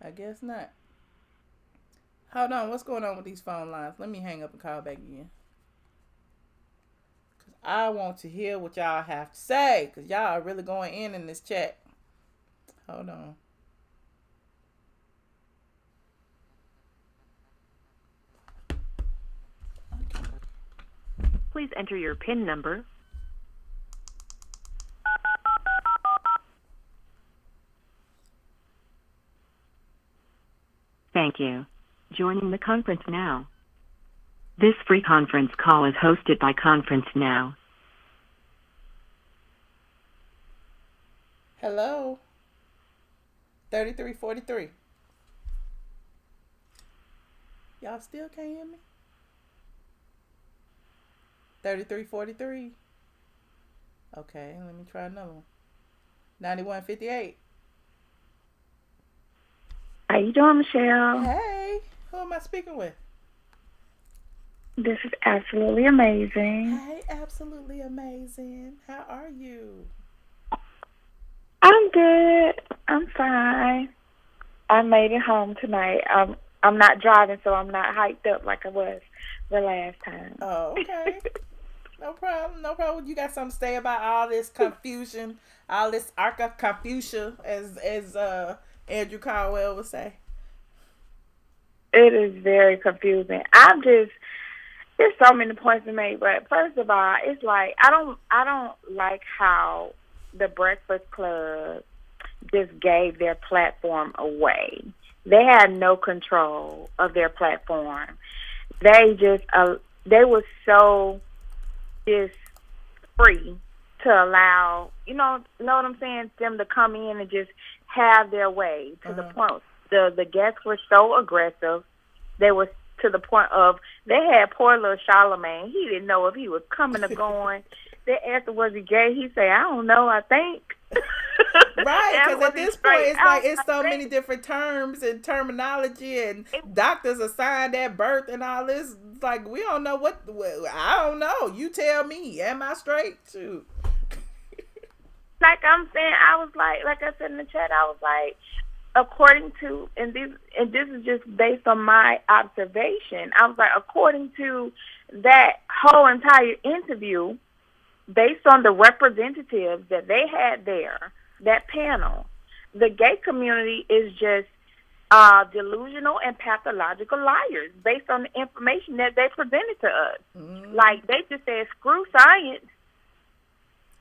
I guess not. Hold on, what's going on with these phone lines? Let me hang up and call back again. Because I want to hear what y'all have to say. Because y'all are really going in this chat. Hold on. Please enter your PIN number. Thank you. Joining the conference now. This free conference call is hosted by Conference Now. Hello? 3343. Y'all still can't hear me? 3343. Okay, let me try another one. 9158. How you doing, Michelle? Hey, who am I speaking with? This is absolutely amazing. Hey, absolutely amazing. How are you? I'm good. I'm fine. I made it home tonight. I'm not driving, so I'm not hyped up like I was the last time. Oh, okay. No problem. You got something to say about all this confusion, all this arc of confusion, as Andrew Caldwell would say? It is very confusing. There's so many points to make, but first of all, it's like I don't like how the Breakfast Club just gave their platform away. They had no control of their platform. they were so just free to allow, know what I'm saying, them to come in and just have their way to the point. The guests were so aggressive. They were to the point of, they had poor little Charlemagne. He didn't know if he was coming or going. They asked him, was he gay? He said, I don't know, I think. Right, because at this point, it's so many different terms and terminology, and doctors assigned at birth and all this. It's like, we don't know I don't know. You tell me. Am I straight? Shoot. Like I'm saying, I was like I said in the chat, I was like, according to, and this is just based on my observation, I was like, according to that whole entire interview, based on the representatives that they had there, that panel, the gay community is just delusional and pathological liars based on the information that they presented to us. Like, they just said, screw science,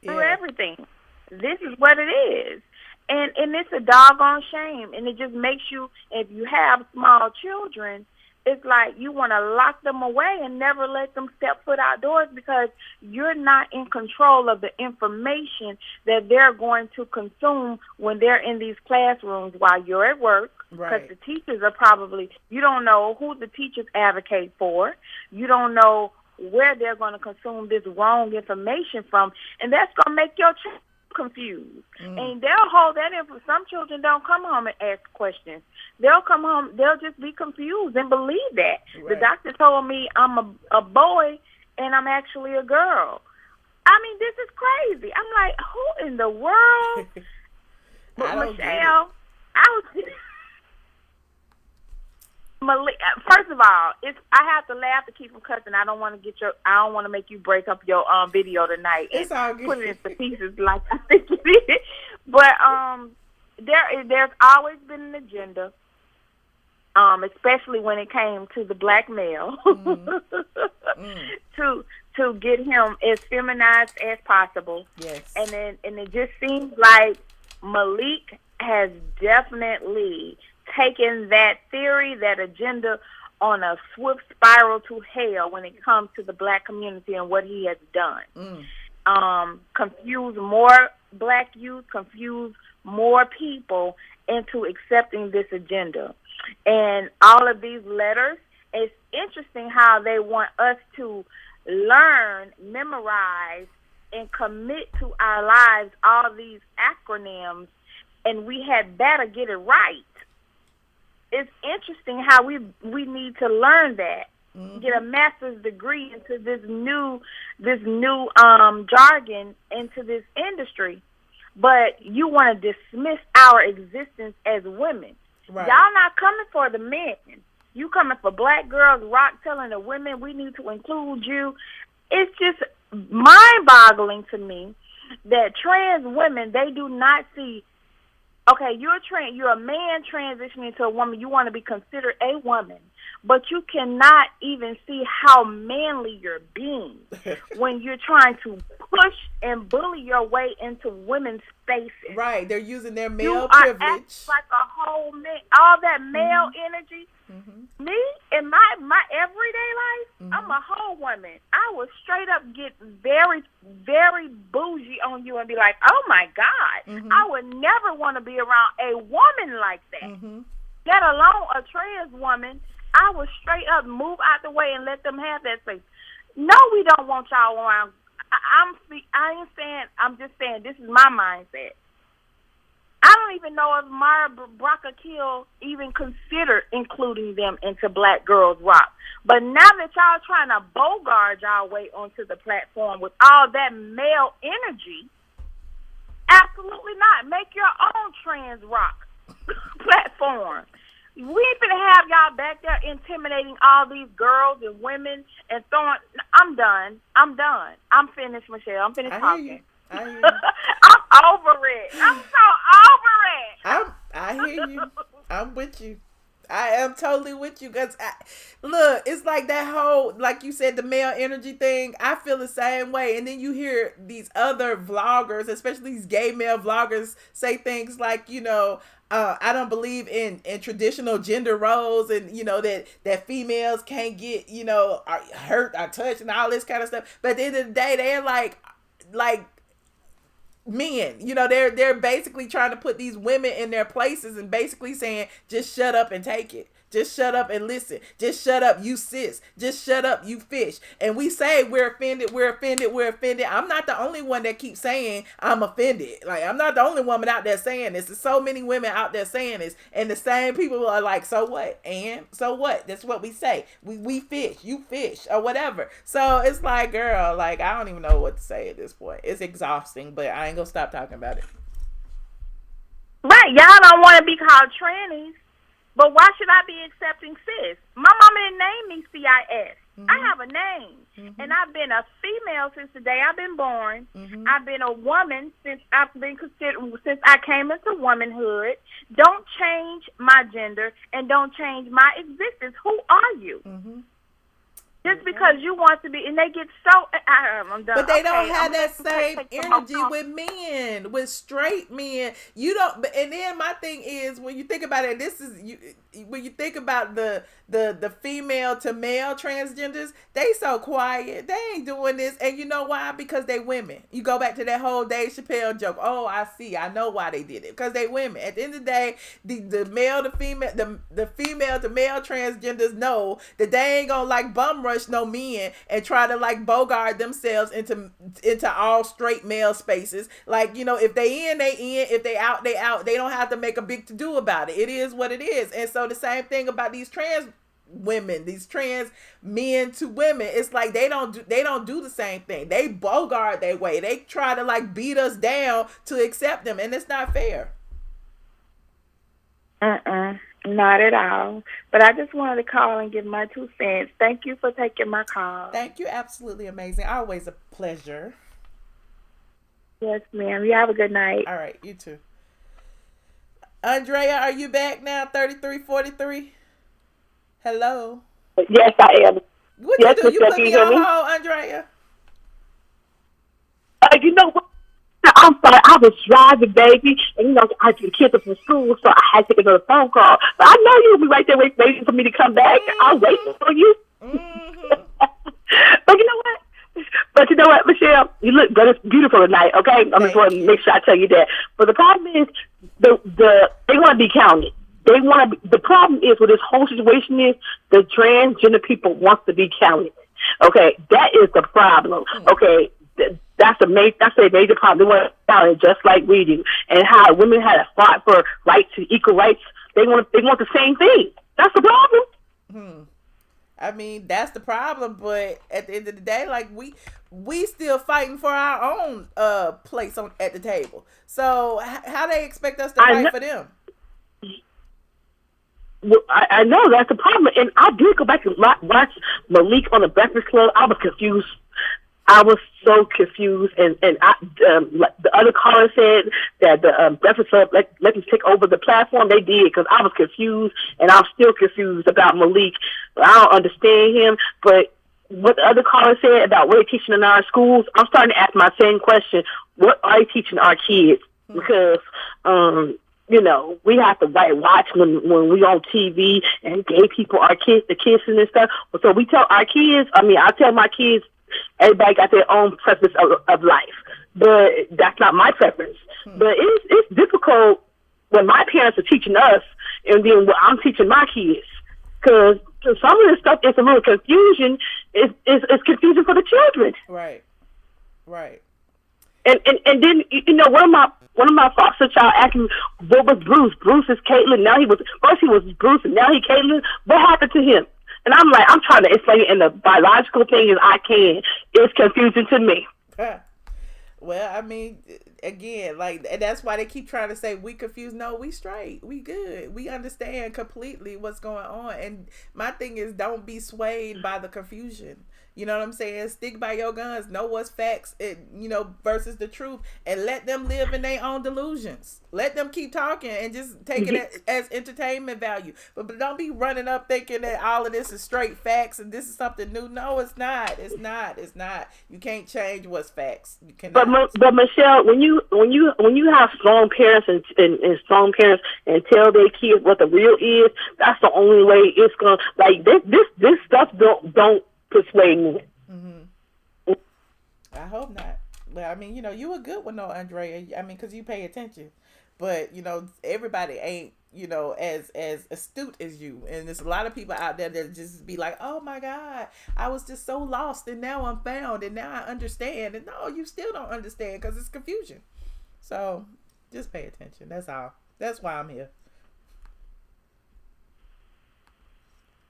screw everything. This is what it is. And it's a doggone shame. And it just makes you, if you have small children, it's like you want to lock them away and never let them step foot outdoors, because you're not in control of the information that they're going to consume when they're in these classrooms while you're at work. Because the teachers are probably, you don't know who the teachers advocate for. You don't know where they're going to consume this wrong information from. And that's going to make your child confused. And they'll hold that in. Some children don't come home and ask questions. They'll come home, they'll just be confused and believe that. The doctor told me I'm a boy and I'm actually a girl. I mean, this is crazy. I'm like, who in the world? But Michelle, Malik, first of all, I have to laugh to keep from cussing. I don't want to make you break up your video tonight and put it into pieces like I think you did. But there's always been an agenda, especially when it came to the black male, to get him as feminized as possible. Yes. And it just seems like Malik has definitely taken that theory, that agenda, on a swift spiral to hell when it comes to the black community and what he has done. Confuse more black youth, confuse more people into accepting this agenda. And all of these letters, it's interesting how they want us to learn, memorize, and commit to our lives all these acronyms, and we had better get it right. It's interesting how we need to learn that, get a master's degree into this new jargon, into this industry, but you want to dismiss our existence as women. Right. Y'all not coming for the men. You coming for black girls, rock, telling the women we need to include you. It's just mind-boggling to me that trans women, they do not see, okay, you're a man transitioning to a woman. You want to be considered a woman, but you cannot even see how manly you're being when you're trying to push and bully your way into women's spaces. Right, they're using their male privilege. Like a whole man, all that male energy. Me, in my everyday life, I'm a whole woman. I will straight up get very, very bougie on you and be like, oh my God, I would never want to be around a woman like that. Let alone a trans woman. I would straight up move out the way and let them have that space. No, we don't want y'all around. I ain't saying, I'm just saying this is my mindset. I don't even know if Mara Brocka-Kill even considered including them into Black Girls Rock. But now that y'all trying to bogart y'all way onto the platform with all that male energy, absolutely not. Make your own trans rock platform. We ain't gonna have y'all back there intimidating all these girls and women and throwing. I'm done. I'm finished, Michelle. I'm finished talking. I'm over it. I'm so over it. I hear you. I'm with you. I am totally with you, because look, it's like that whole, like you said, the male energy thing. I feel the same way. And then you hear these other vloggers, especially these gay male vloggers, say things like, I don't believe in traditional gender roles, and that females can't get hurt or touched and all this kind of stuff. But at the end of the day, they're like men, they're basically trying to put these women in their places and basically saying, just shut up and take it. Just shut up and listen. Just shut up, you sis. Just shut up, you fish. And we say we're offended, we're offended, we're offended. I'm not the only one that keeps saying I'm offended. Like, I'm not the only woman out there saying this. There's so many women out there saying this. And the same people are like, so what? And so what? That's what we say. We fish, you fish, or whatever. So it's like, girl, like, I don't even know what to say at this point. It's exhausting, but I ain't gonna stop talking about it. Right. Y'all don't want to be called trannies. But why should I be accepting sis? My mama didn't name me CIS. Mm-hmm. I have a name. And I've been a female since the day I've been born. I've been a woman since I've been considered, since I came into womanhood. Don't change my gender and don't change my existence. Who are you? Just because you want to be, and they get so, I'm done. But they don't have that same energy with men, with straight men. You don't, and then my thing is, when you think about it, when you think about the female to male transgenders, they so quiet. They ain't doing this. And you know why? Because they women. You go back to that whole Dave Chappelle joke. Oh, I see. I know why they did it. Because they women. At the end of the day, the male to female, the female to male transgenders know that they ain't gonna like bum rush no men and try to like bogart themselves into all straight male spaces. Like, if they in, they in. If they out, they out. They don't have to make a big to do about it. It is what it is. And so the same thing about these trans women, these trans men to women, it's like they don't do the same thing. They bogart their way. They try to like beat us down to accept them, and it's not fair. Not at all. But I just wanted to call and give my 2 cents. Thank you for taking my call. Thank you. Absolutely amazing. Always a pleasure. Yes, ma'am. You have a good night. All right. You too. Andrea, are you back now? 3343. Hello. Yes, I am. What you do? You put me on hold, Andrea. You know what? I'm sorry. I was driving, baby, and I had to get the kids up from school, so I had to get another phone call. But I know you'll be right there waiting for me to come back. I'll wait for you. But you know what? Michelle, you look beautiful tonight. Okay, I'm just want to make sure I tell you that. But the problem is, they want to be counted. They want to. The problem is with this whole situation is the transgender people want to be counted. Okay, that is the problem. Okay, that's a major problem. They want to be counted just like we do, and how women had to fight for rights and equal rights. They want the same thing. That's the problem. I mean, that's the problem. But at the end of the day, like we still fighting for our own place at the table. So how they expect us to fight for them? Well, I know that's the problem, and I did go back and watch Malik on the Breakfast Club. I was confused. I was so confused, and like the other caller said that the Breakfast Club let them take over the platform. They did, because I was confused, and I'm still confused about Malik. But I don't understand him. But what the other caller said about what they're teaching in our schools, I'm starting to ask my same question: what are they teaching our kids? Because we have to watch when we on TV and gay people are the kissing and stuff. So we tell our kids. I tell my kids. Everybody got their own preference of life, but that's not my preference. But it's difficult when my parents are teaching us, and then I'm teaching my kids, because some of this stuff is a little confusion. It's confusing for the children. Right. And then one of my foster child asking, what was Bruce? Bruce is Caitlin. Now he was Bruce, and now he Caitlin. What happened to him? And I'm like, I'm trying to explain it in the biological opinion I can. It's confusing to me. Well, I mean, again, and that's why they keep trying to say we confused. No, we straight. We good. We understand completely what's going on. And my thing is, don't be swayed by the confusion. You know what I'm saying? Stick by your guns. Know what's facts, versus the truth, and let them live in their own delusions. Let them keep talking and just take it as entertainment value. But don't be running up thinking that all of this is straight facts and this is something new. No, it's not. It's not. It's not. You can't change what's facts. You cannot. But Michelle, when you have strong parents and strong parents and tell their kids what the real is, that's the only way it's gonna, like, this stuff don't persuade me. Mm-hmm. I hope not. But I mean, you were good with Andrea. I mean, because you pay attention. But everybody ain't as astute as you. And there's a lot of people out there that just be like, oh my God, I was just so lost and now I'm found and now I understand. And no, you still don't understand because it's confusion. So just pay attention. That's all. That's why I'm here.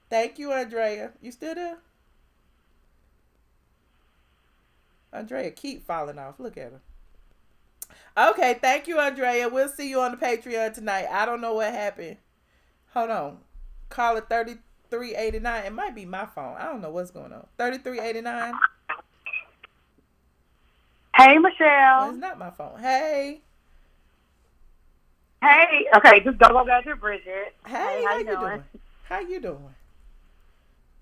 Thank you, Andrea. You still there? Andrea keep falling off. Look at her. Okay, thank you, Andrea. We'll see you on the Patreon tonight. I don't know what happened. Hold on. Call it 3389. It might be my phone. I don't know what's going on. 3389. Hey, Michelle. Well, it's not my phone. Hey. Hey. Okay, just go back to Bridget. Hey, how you doing? How you doing?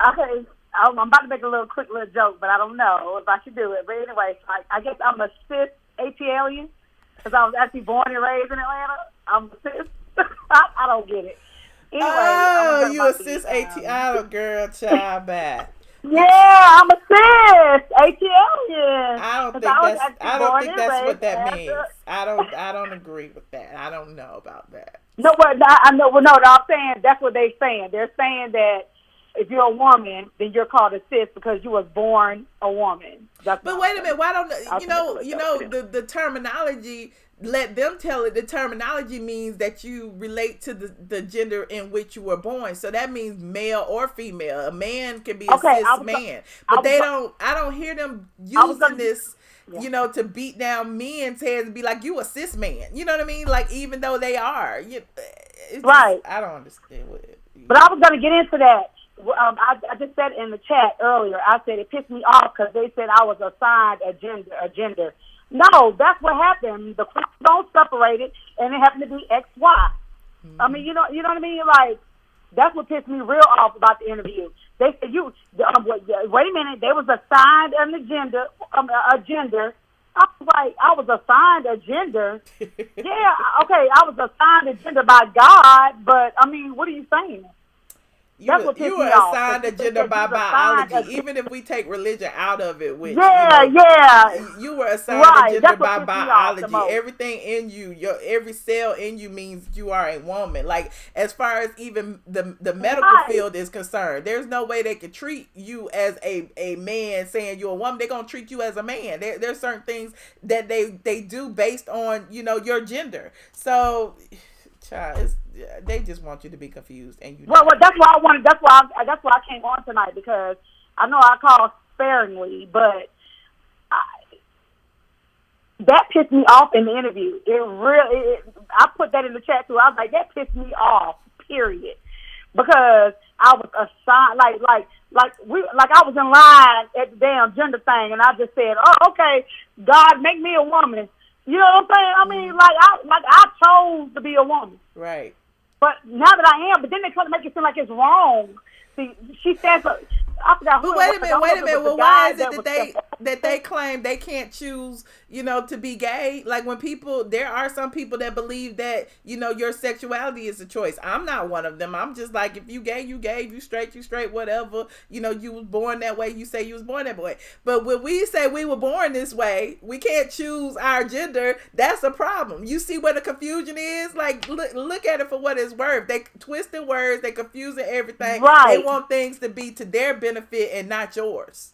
Okay. I'm about to make a quick little joke, but I don't know if I should do it. But anyway, I guess I'm a cis ATLien because I was actually born and raised in Atlanta. I'm a cis. I don't get it. Anyway, you a cis ATLien, girl, child back. Yeah, I'm a cis ATLien. I don't think that's what that means. I don't agree with that. I don't know about that. No, but I know. Well, no, I'm saying that's what they're saying. They're saying that if you're a woman, then you're called a cis because you was born a woman. But wait a minute, why don't the terminology? Let them tell it. The terminology means that you relate to the gender in which you were born. So that means male or female. A man can be a cis man, but I don't hear them using this. Yeah. To beat down men's heads and be like, you a cis man. You know what I mean? Like, even though they are. Right. I don't understand what it is. But I was going to get into that. I just said in the chat earlier, I said it pissed me off because they said I was assigned a gender. No, that's what happened. The chromosomes separated, and it happened to be XY. Mm-hmm. I mean, you know what I mean? Like, that's what pissed me real off about the interview. They said wait a minute, they was assigned a gender. I was like, I was assigned a gender. Yeah, okay, I was assigned a gender by God, but I mean, what are you saying? You were assigned a gender by biology. Even if we take religion out of it, which you were assigned a gender by biology. Everything in you, every cell in you means you are a woman. Like, as far as even the medical field is concerned, there's no way they can treat you as a man saying you're a woman. They're gonna treat you as a man. There's certain things that they do based on your gender. So, child, they just want you to be confused, and you. Well, that's why I wanted. That's why I came on tonight, because I know I called sparingly, but that pissed me off in the interview. I put that in the chat too. I was like, that pissed me off. Period. Because I was assigned, like I was in line at the damn gender thing, and I just said, oh, okay, God, make me a woman. You know what I'm saying? I mean, I chose to be a woman. Right. But now that I am, but then they try to make it seem like it's wrong. See, she says, I forgot who. But wait a minute. Well, why is it that they claim they can't choose, to be gay? Like, when there are some people that believe that, your sexuality is a choice. I'm not one of them. I'm just like, if you gay, you gay. If you straight, whatever. You was born that way. You say you was born that way. But when we say we were born this way, we can't choose our gender. That's a problem. You see where the confusion is? Like, look at it for what it's worth. They twisting words. They confusing everything. Right. They want things to be to their benefit and not yours.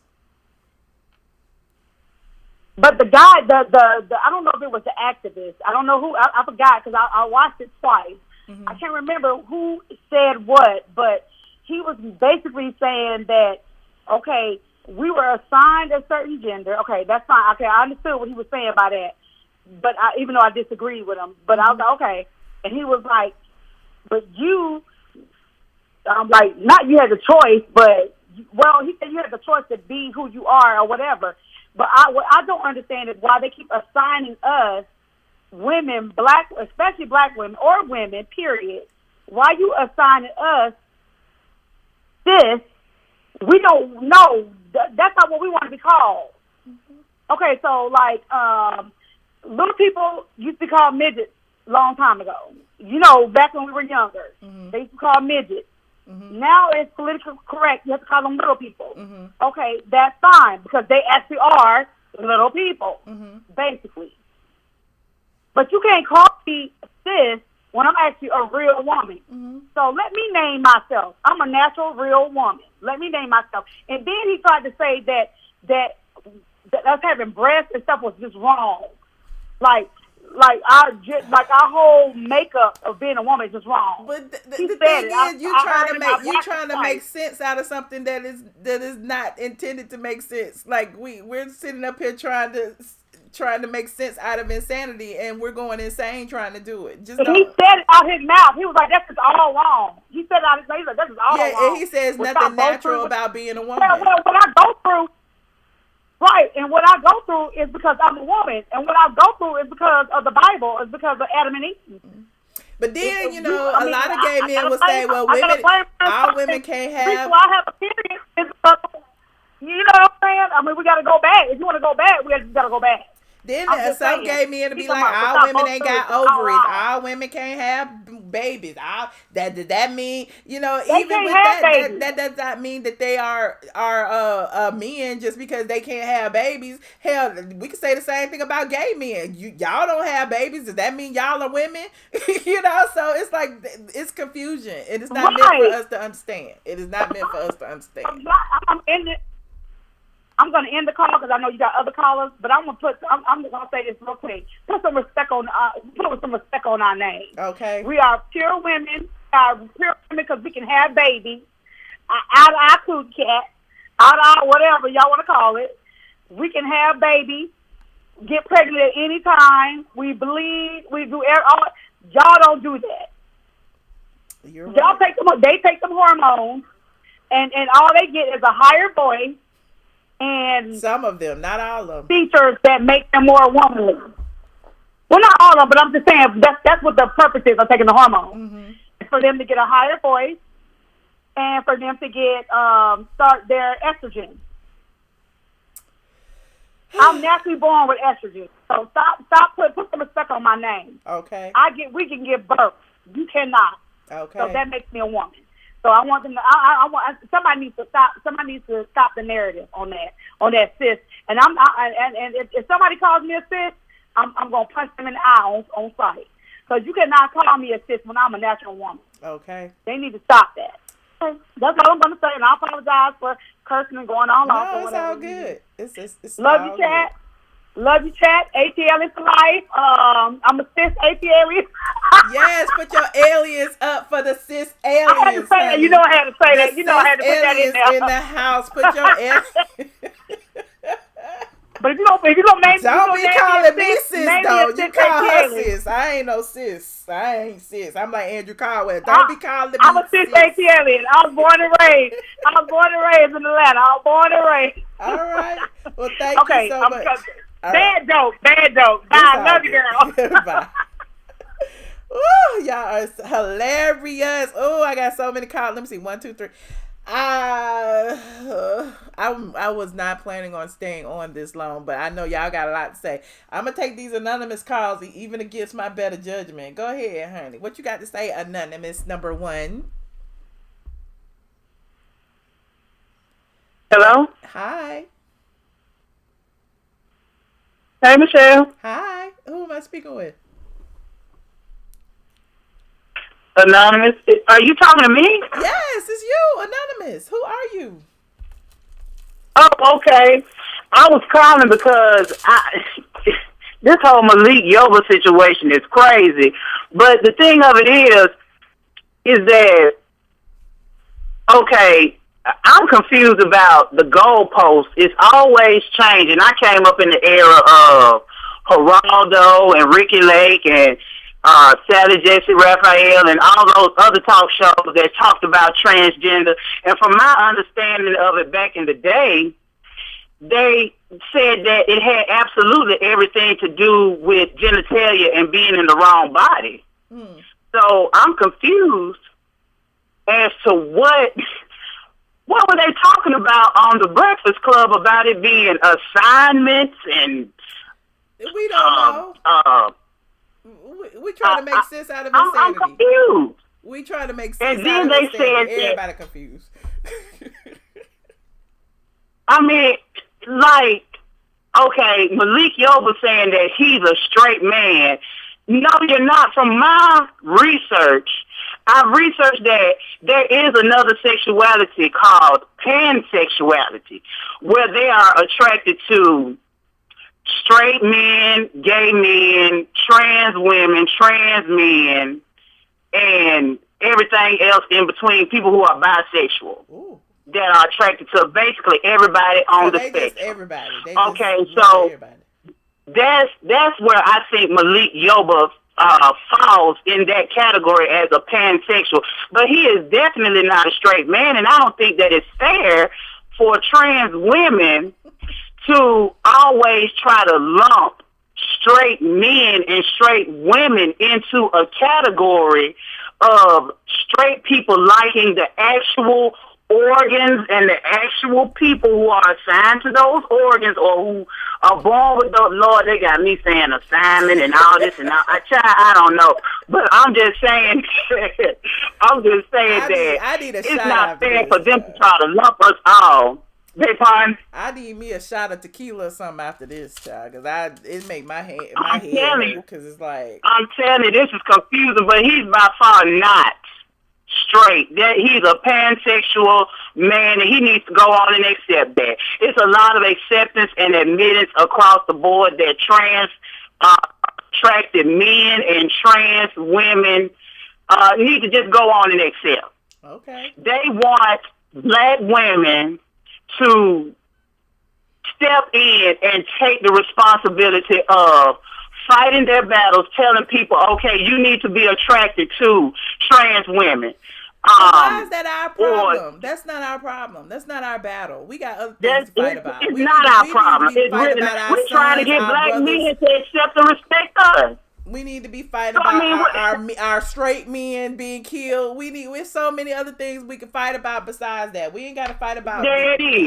But the guy, the I don't know if it was the activist. I don't know who. I forgot because I watched it twice. Mm-hmm. I can't remember who said what, but he was basically saying that, okay, we were assigned a certain gender. Okay, that's fine. Okay, I understood what he was saying by that. But even though I disagreed with him, but I was like, okay. And he was like, but you, I'm like, not you had a choice, but well, he said you have the choice to be who you are or whatever. But what I don't understand is why they keep assigning us, women, black, especially black women or women, period. Why you assigning us this? We don't know. That's not what we want to be called. Okay, so like little people used to be called midgets a long time ago. You know, back when we were younger, they used to call midgets. Now it's politically correct. You have to call them little people. Okay, that's fine because they actually are little people, basically. But you can't call me sis when I'm actually a real woman. So let me name myself. I'm a natural, real woman. Let me name myself. And then he tried to say that us having breasts and stuff was just wrong. Like our whole makeup of being a woman is just wrong. But the thing is, you trying to make sense out of something that is not intended to make sense. Like we're sitting up here trying to make sense out of insanity, and we're going insane trying to do it. Just he said it out his mouth. He was like, "That's just all wrong." He said it out his mouth. He's like, "That's just all wrong." Yeah, and he says nothing natural about being a woman. Well, what I go through. Right, and what I go through is because I'm a woman, and what I go through is because of the Bible, is because of Adam and Eve. But then, a lot of gay men will say, well, all women can't have. I have a period. You know what I'm saying? I mean, we got to go back. If you want to go back, we got to go back. Then some gay men will be like, all women ain't got ovaries. All women can't have babies. That mean, even with that does not mean that they are men just because they can't have babies. Hell, we can say the same thing about gay men. Y'all don't have babies. Does that mean y'all are women? So it's like, it's confusion. It is not meant for us to understand. It is not meant for us to understand. I'm going to end the call because I know you got other callers, but I'm going to say this real quick. Put some respect on our name. Okay. We are pure women. We are pure women because we can have babies out of our cootie cat, out of our whatever y'all want to call it. We can have babies, get pregnant at any time. We bleed. We do all. Y'all don't do that. You're right. They take them hormones, and all they get is a higher voice. And some of them, not all of them, features that make them more womanly. Well, not all of them, but I'm just saying that's what the purpose is of taking the hormone. For them to get a higher voice, and for them to get start their estrogen. I'm naturally born with estrogen, so stop put some respect on my name. Okay. We can give birth. You cannot. Okay. So that makes me a woman. So I want them to. Somebody needs to stop. Somebody needs to stop the narrative on that sis. And if somebody calls me a sis, I'm gonna punch them in the eye on sight. Because you cannot call me a sis when I'm a natural woman. Okay. They need to stop that. That's all I'm gonna say, and I apologize for cursing and going on. No, it's all good. It's love you, chat. Love you, chat. ATL is for life. I'm a cis ATL. Yes, put your aliens up for the cis aliens. I had to say that. You know I had to say that. You know I had to put that in there. In the house, put your aliens. But if you don't name, don't be calling me sis though. You call her sis. I ain't no sis. I ain't sis. I'm like Andrew Caldwell. Don't be calling me. I'm a cis ATL. I was born and raised. In Atlanta. I was born and raised. All right. Well, thank you so much. Bad joke. Bye. Love you, girl. Bye. Ooh, y'all are hilarious. Oh, I got so many calls. Let me see. 1, 2, 3. I was not planning on staying on this long, but I know y'all got a lot to say. I'm gonna take these anonymous calls, even against my better judgment. Go ahead, honey. What you got to say, anonymous number 1? Hello. Hi. Hey, Michelle. Hi. Who am I speaking with? Anonymous. Are you talking to me? Yes, it's you, Anonymous. Who are you? Oh, okay. I was calling because this whole Malik Yoba situation is crazy. But the thing of it is that, okay, I'm confused about the goalposts. It's always changing. I came up in the era of Geraldo and Ricky Lake and Sally Jesse Raphael and all those other talk shows that talked about transgender. And from my understanding of it back in the day, they said that it had absolutely everything to do with genitalia and being in the wrong body. So I'm confused as to what were they talking about on the Breakfast Club about it being assignments and we don't know. We try to make sense out of insanity. I'm confused. We try to make sense. And then they said everybody confused. I mean, like, okay, Malik Yoba saying that he's a straight man. No, you're not. From my research, I've researched that there is another sexuality called pansexuality, where they are attracted to straight men, gay men, trans women, trans men, and everything else in between, people who are bisexual. Ooh. That are attracted to basically everybody on the spectrum. Everybody. Okay, so that's where I think Malik Yoba falls in that category as a pansexual. But he is definitely not a straight man, and I don't think that it's fair for trans women to always try to lump straight men and straight women into a category of straight people liking the actual organs and the actual people who are assigned to those organs or who are born with those. Lord, they got me saying assignment and all this and all. I don't know. But I'm just saying, I need a it's shot not fair this. for them to try to lump us all. I need me a shot of tequila or something after this, child, because it make my head because it's like, I'm telling you, this is confusing, but he's by far not straight. That he's a pansexual man, and he needs to go on and accept that. It's a lot of acceptance and admittance across the board that trans attracted men and trans women need to just go on and accept. Okay. They want black women to step in and take the responsibility of fighting their battles, telling people, okay, you need to be attracted to trans women. Why is that our problem? That's not our problem. That's not our battle. We got other things to fight about. It's not our problem. We're trying to get black men to accept and respect us. We need to be fighting about our straight men being killed. With so many other things we can fight about besides that. We ain't got to fight about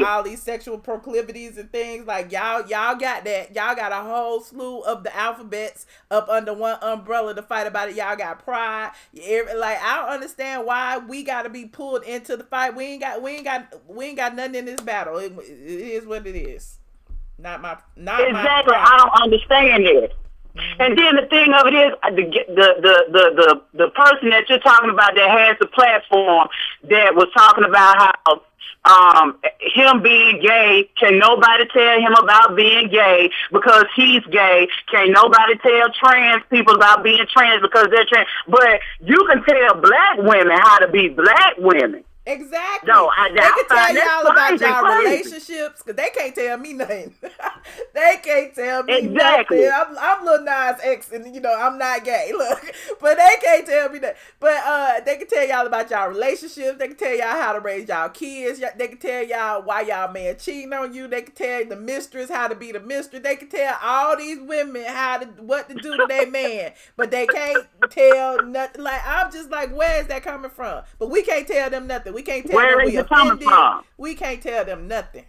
all these sexual proclivities and things. Like y'all got that. Y'all got a whole slew of the alphabets up under one umbrella to fight about it. Y'all got pride. Like I don't understand why we got to be pulled into the fight. We ain't got nothing in this battle. It is what it is. Not exactly. My I don't understand it. And then the thing of it is, the person that you're talking about that has the platform that was talking about how him being gay, can nobody tell him about being gay because he's gay? Can nobody tell trans people about being trans because they're trans? But you can tell black women how to be black women. Exactly. No, they can tell y'all about y'all relationships because they can't tell me nothing. They can't tell me nothing. I'm Lil Nas X and I'm not gay. Look, but they can't tell me that. But they can tell y'all about y'all relationships. They can tell y'all how to raise y'all kids. They can tell y'all why y'all man cheating on you. They can tell the mistress how to be the mistress. They can tell all these women what to do to their man. But they can't tell nothing. Like I'm just like, where is that coming from? But we can't tell them nothing. We can't tell them we offended. We can't tell them nothing.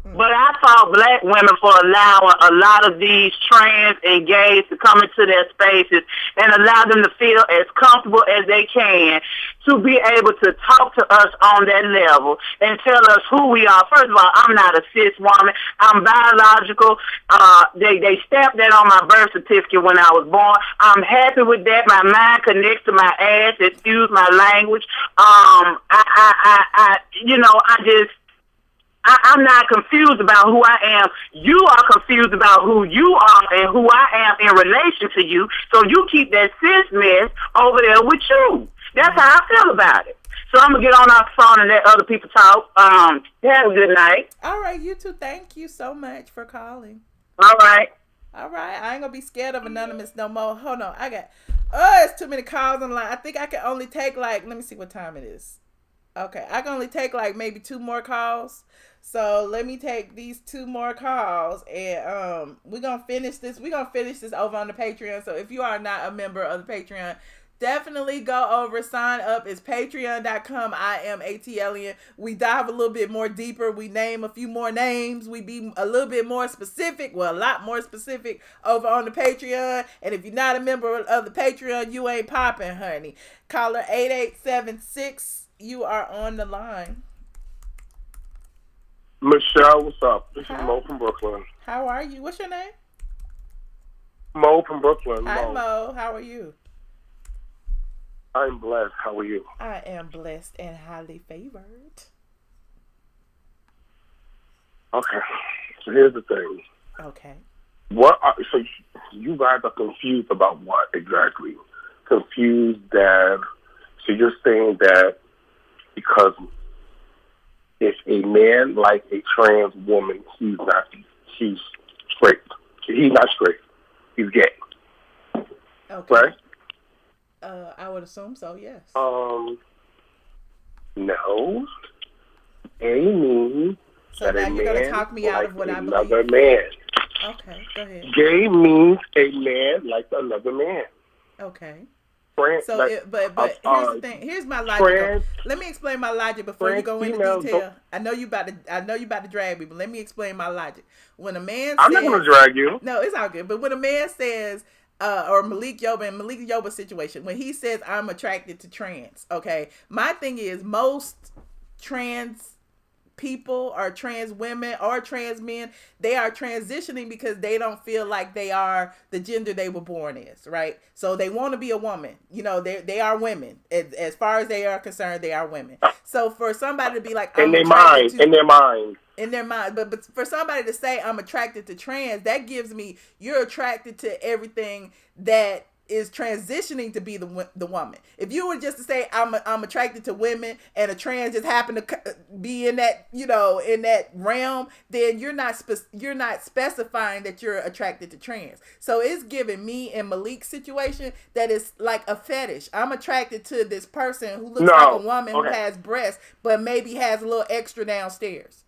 But I fault black women for allowing a lot of these trans and gays to come into their spaces and allow them to feel as comfortable as they can to be able to talk to us on that level and tell us who we are. First of all, I'm not a cis woman. I'm biological. They stamped that on my birth certificate when I was born. I'm happy with that. My mind connects to my ass. Excuse my language. I'm not confused about who I am. You are confused about who you are and who I am in relation to you. So you keep that cis mess over there with you. That's how I feel about it. So I'm going to get on our phone and let other people talk. Have a good night. All right, you too. Thank you so much for calling. All right. All right. I ain't gonna be scared of Anonymous no more. Hold on. It's too many calls on the line. I think I can only take let me see what time it is. Okay. I can only take maybe 2 more calls. So let me take these 2 more calls, and we're gonna finish this. We're gonna finish this over on the Patreon. So if you are not a member of the Patreon, definitely go over, sign up. It's patreon.com. iamATLien. We dive a little bit more deeper. We name a few more names. We be a little bit more specific. Well, a lot more specific over on the Patreon. And if you're not a member of the Patreon, you ain't popping, honey. Caller 8876. You are on the line. Michelle, what's up? This is Mo from Brooklyn. How are you? What's your name? Mo from Brooklyn. Hi, Mo. How are you? I'm blessed. How are you? I am blessed and highly favored. Okay. So here's the thing. Okay. So you guys are confused about what exactly? Confused that, so you're saying that because if a man like a trans woman, he's straight. He's not straight. He's gay. Okay. Right? I would assume so, yes. No. Gay means so now you're going to talk me out of what I believe. Another man. Okay, go ahead. Gay means a man like another man. Okay. So, but here's the thing. Here's my logic. Let me explain my logic before you go into detail. I know you about to drag me, but let me explain my logic. When a man I'm not going to drag you. No, it's all good. But when a man says, or Malik Yoba, in Malik Yoba's situation, when he says, I'm attracted to trans, okay, my thing is most trans people or trans women or trans men, they are transitioning because they don't feel like they are the gender they were born as, right? So they want to be a woman. They are women. As far as they are concerned, they are women. So for somebody to be like, in their mind, but for somebody to say I'm attracted to trans, that gives me you're attracted to everything that is transitioning to be the woman. If you were just to say I'm attracted to women and a trans just happened to be in that in that realm, then you're not specifying that you're attracted to trans. So it's giving me in Malik's situation that it's like a fetish. I'm attracted to this person who looks like a woman who has breasts, but maybe has a little extra downstairs.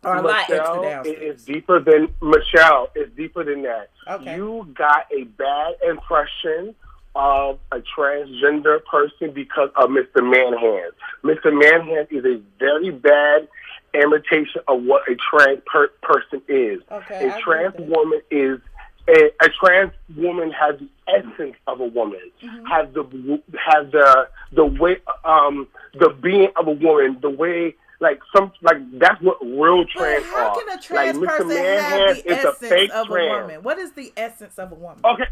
Or a lot extra downstairs. It's deeper than Michelle. It's deeper than that. Okay. You got a bad impression of a transgender person because of Mr. Manhand. Mr. Manhand is a very bad imitation of what a trans person is. Okay, a trans woman is a trans woman has the essence of a woman. Mm-hmm. Has the way the being of a woman, the way. That's what real trans are. How can a trans person have the essence of a woman? What is the essence of a woman? Okay.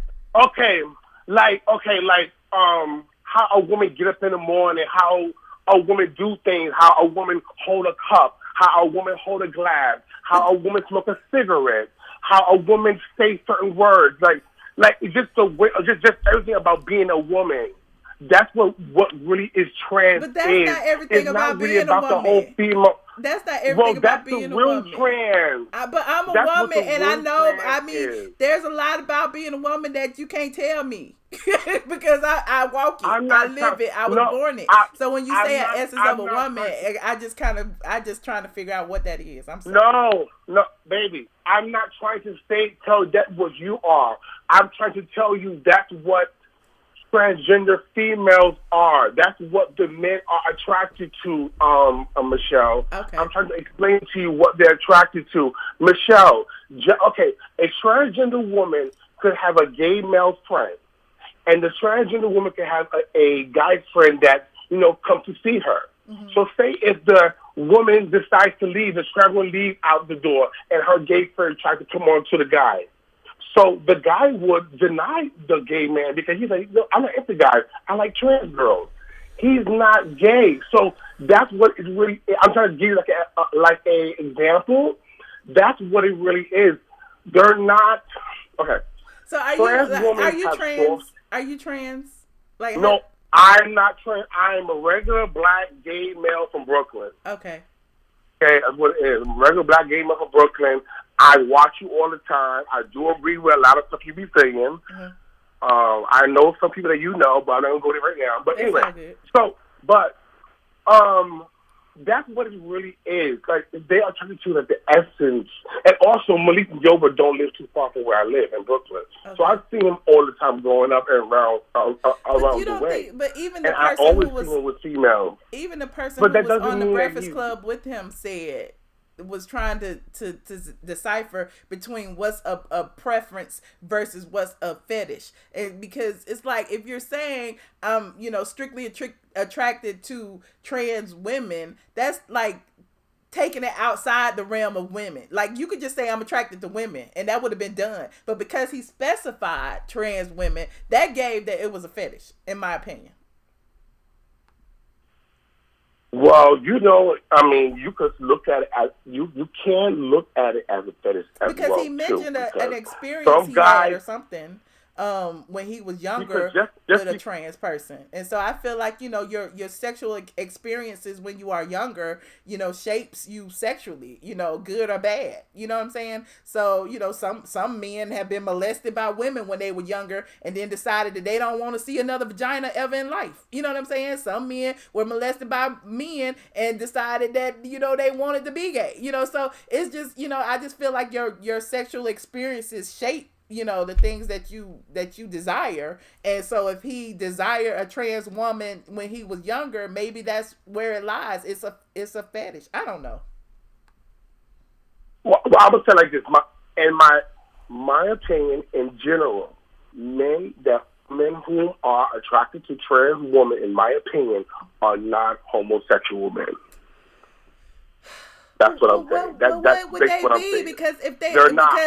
How a woman get up in the morning, how a woman do things, how a woman hold a cup, how a woman hold a glass, how a woman smoke a cigarette, how a woman say certain words, just the way, just everything about being a woman. That's what really is trans. But that's not everything about being a woman. The whole female. That's not everything about being a woman. Trans. But I'm a woman, and I know. I mean, there's a lot about being a woman that you can't tell me because I walk it, I live it, I was born it. So when you say an essence of a woman, I just trying to figure out what that is. I'm sorry. No, baby. I'm not trying to tell that what you are. I'm trying to tell you that's what transgender females are. That's what the men are attracted to, Michelle. Okay. I'm trying to explain to you what they're attracted to. Michelle, a transgender woman could have a gay male friend, and the transgender woman could have a guy friend that, come to see her. Mm-hmm. So say if the woman decides to leave, the trans woman leave out the door, and her gay friend tries to come on to the guy. So the guy would deny the gay man because he's like, no, I'm not into guys. I like trans girls. He's not gay. So that's what it really is. I'm trying to give you like a example. That's what it really is. They're not okay. So are you trans? Are you trans? No, I'm not trans. I'm a regular black gay male from Brooklyn. Okay. Okay, that's what it is. I'm a regular black gay male from Brooklyn. I watch you all the time. I do agree with a lot of stuff you be saying. Mm-hmm. I know some people that you know, but I'm not going to go there right now. But anyway, that's what it really is. Like, they are trying to like the essence. And also, Malik Yoba don't live too far from where I live in Brooklyn. Okay. So I see him all the time growing up and around the way. But even the and person I always who was see him with females. Even the person who was on the Breakfast Club with him was trying to decipher between what's a preference versus what's a fetish. And because it's like, if you're saying strictly attracted to trans women, that's like taking it outside the realm of women. Like, you could just say I'm attracted to women and that would have been done, but because he specified trans women, that gave that it was a fetish, in my opinion. Well, you could look at it as you can look at it as a fetish as because well, he mentioned too, an experience he had or something when he was younger with a trans person. And so I feel like, your sexual experiences when you are younger, shapes you sexually, good or bad. You know what I'm saying? So, some men have been molested by women when they were younger and then decided that they don't want to see another vagina ever in life. You know what I'm saying? Some men were molested by men and decided that, they wanted to be gay. So it's just, I just feel like your sexual experiences shape the things that you desire. And so if he desired a trans woman when he was younger, maybe that's where it lies. It's a fetish. I don't know. Well, I would say like this. My opinion in general, men who are attracted to trans women, in my opinion, are not homosexual men. That's what I'm saying. What would they be? Because if they're not,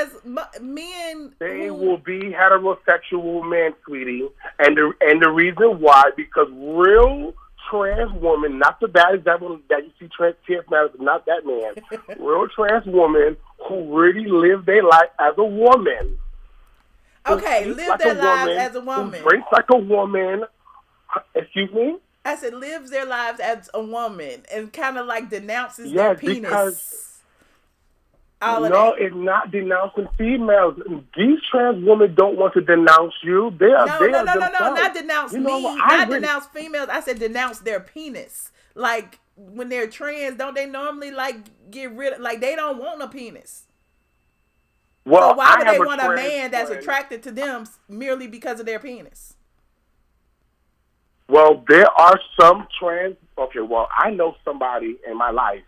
men, they will be heterosexual men, sweetie. And the reason why, because real trans women, not the bad example that you see trans man, not that man. Real trans women who really live their life as a woman. Okay, live their lives as a woman. Who drinks like a woman. Excuse me? I said lives their lives as a woman and kind of like denounces their penis. It's not denouncing females. These trans women don't want to denounce you. No, not denounce me. Not denounce females. I said denounce their penis. Like, when they're trans, don't they normally like get rid of, like, they don't want a penis. Well, so why would they want a man that's attracted to them merely because of their penis? Well, there are some trans. Okay, well, I know somebody in my life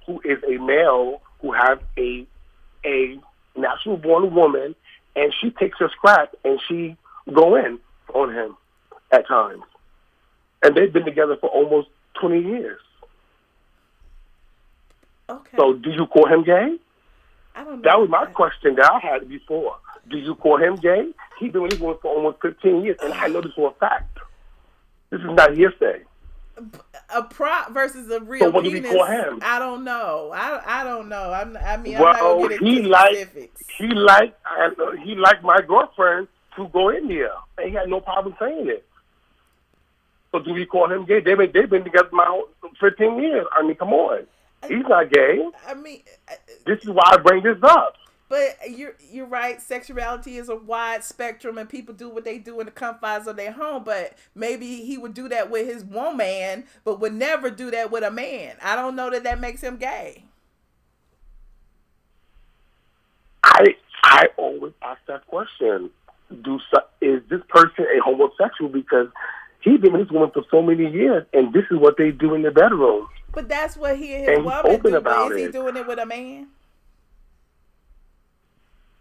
who is a male who has a natural born woman, and she takes her scrap and she go in on him at times, and they've been together for almost 20 years. Okay. So, do you call him gay? I don't know. That was my question that I had before. Do you call him gay? He's been with this woman for almost 15 years, and I know this for a fact. This is not hearsay. A prop versus a real so what penis. Do we call him? I don't know. I don't know. I'm not going to get into specifics. He liked my girlfriend to go in there. And he had no problem saying it. So do we call him gay? They've been together now 15 years. I mean, come on. He's not gay. I mean, this is why I bring this up. But you're right. Sexuality is a wide spectrum, and people do what they do in the confines of their home. But maybe he would do that with his woman, but would never do that with a man. I don't know that makes him gay. I always ask that question: is this person a homosexual? Because he's been with his woman for so many years, and this is what they do in the bedroom. But that's what he and his woman do. But is he doing it with a man?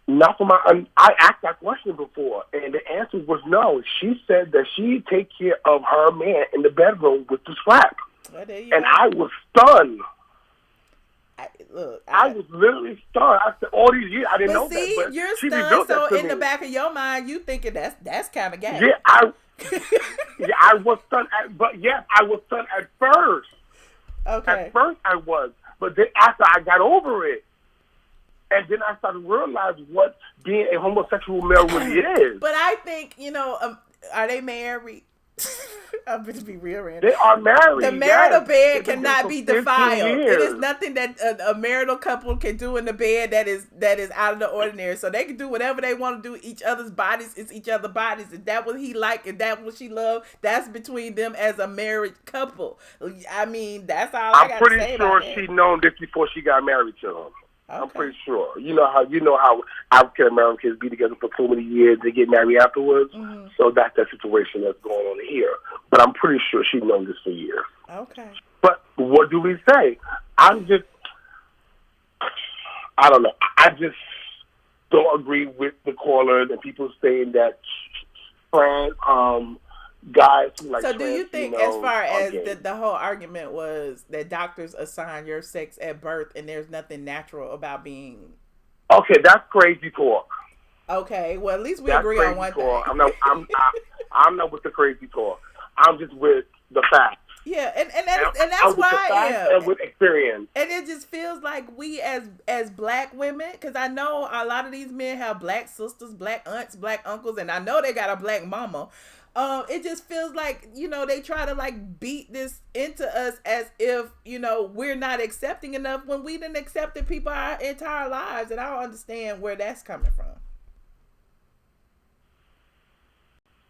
Not for I asked that question before, and the answer was no. She said that she take care of her man in the bedroom with the scrap. Well, I was stunned. I was literally stunned. I said, all these years I didn't know that. But you're she stunned. So in me. the back of your mind, you thinking that's kind of gay. Yeah, I was stunned. But yes, I was stunned at first. Okay. At first I was, but then after I got over it. And then I started to realize what being a homosexual male really is. But I think, are they married? I'm going to be real random. They are married. The marital bed They've been cannot be together for 15 defiled. years. It is nothing that a marital couple can do in the bed that is out of the ordinary. So they can do whatever they want to do. Each other's bodies is each other's bodies. If that what he like and that what she love, that's between them as a married couple. I mean, that's all I got to say I'm about pretty that. sure she known this before she got married to him. Okay. I'm pretty sure. You know how African Americans be together for so many years, they get married afterwards. Mm-hmm. So that's the situation that's going on here. But I'm pretty sure she's known this for years. Okay. But what do we say? I don't know. I just don't agree with the caller and people saying that trans guys who like. So do you think, as far as gay. the whole argument was that doctors assign your sex at birth and there's nothing natural about being? Okay, that's crazy talk. Okay, well at least we That's agree crazy on one talk. thing. I'm not with the crazy talk. I'm just with the facts. Yeah, and that's I'm with why the I facts am. and with experience. And it just feels like we as black women, because I know a lot of these men have black sisters, black aunts, black uncles, and I know they got a black mama. It just feels like, they try to like beat this into us as if, we're not accepting enough when we didn't accept people our entire lives. And I don't understand where that's coming from.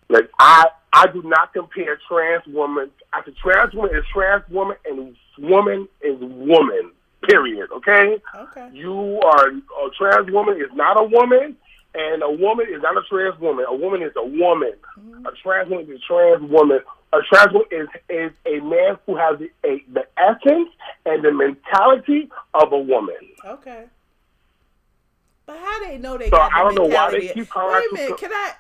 Like, I do not compare trans women. As a trans woman is trans woman and woman is woman, period, okay? Okay. You are a trans woman is not a woman, and a woman is not a trans woman. A woman is a woman. Mm-hmm. A trans woman is a trans woman. A trans woman is a man who has the essence and the mentality of a woman. Okay. But how they know they So got the I don't know why mentality? they keep calling. Wait a minute, can I?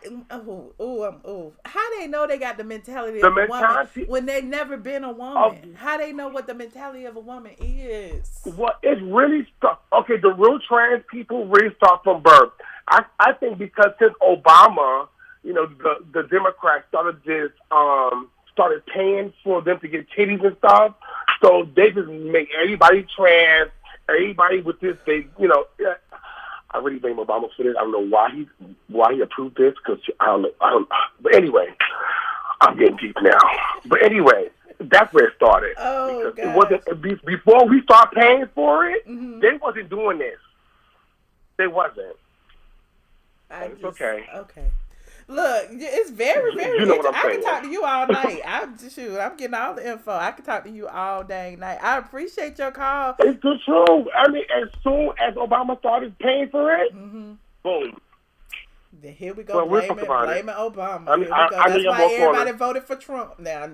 How they know they got the mentality The of a mentality woman when they never been a woman? How they know what the mentality of a woman is? Well, it's really stuck. Okay, the real trans people really start from birth. I think because since Obama, the Democrats started paying for them to get titties and stuff, so they just make everybody trans, everybody with this. I really blame Obama for this. I don't know why he approved this, because I don't know. But anyway, I'm getting deep now. But anyway, that's where it started. Oh, because it wasn't before we start paying for it. Mm-hmm. They wasn't doing this. They wasn't. It's okay. Okay. Look, it's very, very. You know what I'm I saying. can talk to you all night. I'm getting all the info. I can talk to you all dang night. I appreciate your call. It's the truth. I mean, as soon as Obama started paying for it, boom. Then here we go, blaming Obama. I mean, That's why everybody voted for Trump. Now,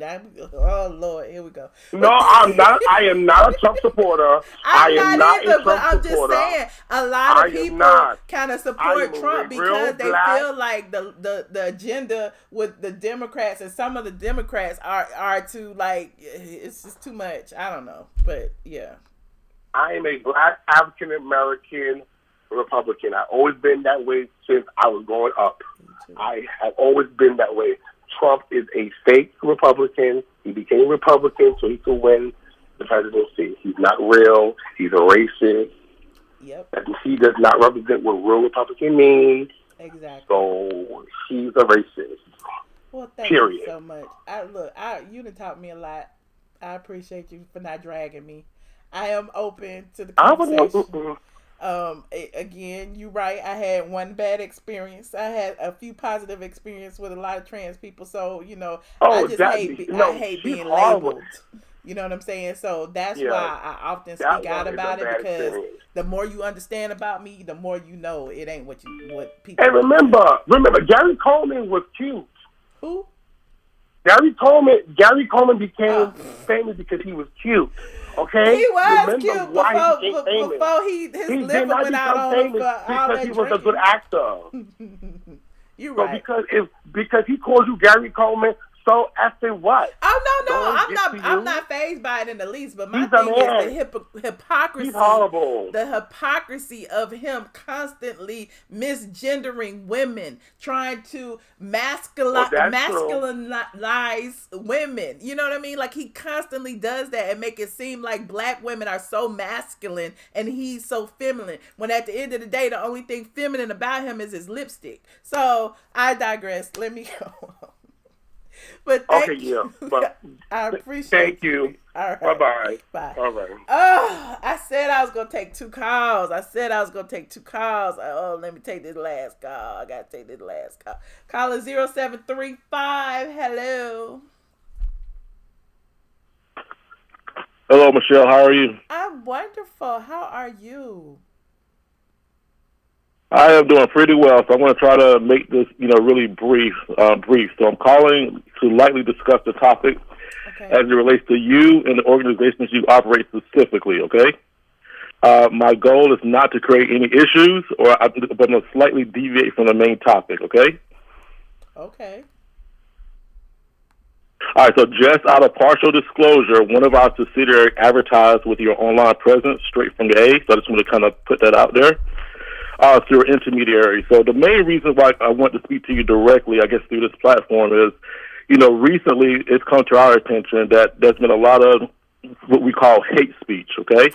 oh Lord, here we go. No, I'm not. I am not a Trump supporter. I am not either, a Trump but I'm supporter. just saying, a lot of people kind of support Trump because they feel like the agenda with the Democrats and some of the Democrats are to like, it's just too much. I don't know, but yeah. I am a black African American Republican. I've always been that way since I was growing up. I have always been that way. Trump is a fake Republican. He became Republican so he could win the presidency. He's not real. He's a racist. Yep. And he does not represent what real Republican means. Exactly. So he's a racist. Well, thank Period. you so much. You done taught me a lot. I appreciate you for not dragging me. I am open to the conversation. Again, you're right. I had one bad experience. I had a few positive experiences with a lot of trans people. So, I hate being labeled. You know what I'm saying? So that's why I often speak out about it, because the more you understand about me, the more you know it ain't what people. And remember, Gary Coleman was cute. Who? Gary Coleman became famous because he was cute. Okay, he was cute before his liver went out on him for all that because he was a good actor. You're right. So because he called you Gary Coleman, so effing what? Oh no, I'm not fazed by it in the least. But my thing is the hypocrisy. He's horrible. The hypocrisy of him constantly misgendering women, trying to masculinize women. You know what I mean? Like, he constantly does that and make it seem like black women are so masculine and he's so feminine. When at the end of the day, the only thing feminine about him is his lipstick. So I digress. Let me go. But Okay, yeah. But I appreciate thank you. All right. Bye-bye. Bye. All right. Oh, I said I was going to take 2 calls. Oh, let me take this last call. I got to take this last call. Caller 0735. Hello. Hello, Michelle. How are you? I'm wonderful. How are you? I am doing pretty well, so I'm going to try to make this, really brief. So I'm calling to lightly discuss the topic as it relates to you and the organizations you operate specifically, okay? My goal is not to create any issues, but I'm going to slightly deviate from the main topic, okay? Okay. All right, so just out of partial disclosure, one of our subsidiaries advertised with your online presence straight from the A, so I just want to kind of put that out there. Through an intermediary. So the main reason why I want to speak to you directly, I guess, through this platform is, recently it's come to our attention that there's been a lot of what we call hate speech, okay?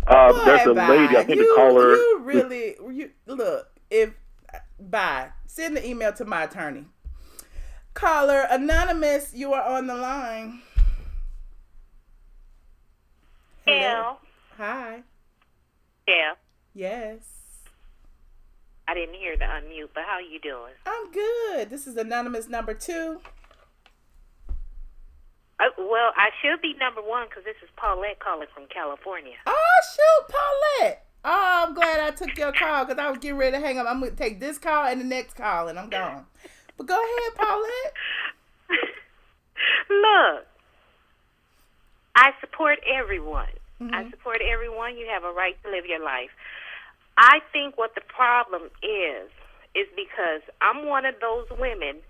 There's a lady, I think the caller... Send the email to my attorney. Caller, Anonymous, you are on the line. Hello. Hi. Yeah. Yes. I didn't hear the unmute, but how you doing? I'm good. This is Anonymous number 2. Well, I should be number 1 because this is Paulette calling from California. Oh, shoot, Paulette. Oh, I'm glad I took your call because I was getting ready to hang up. I'm going to take this call and the next call, and I'm gone. But go ahead, Paulette. Look, I support everyone. Mm-hmm. I support everyone. You have a right to live your life. I think what the problem is because I'm one of those women.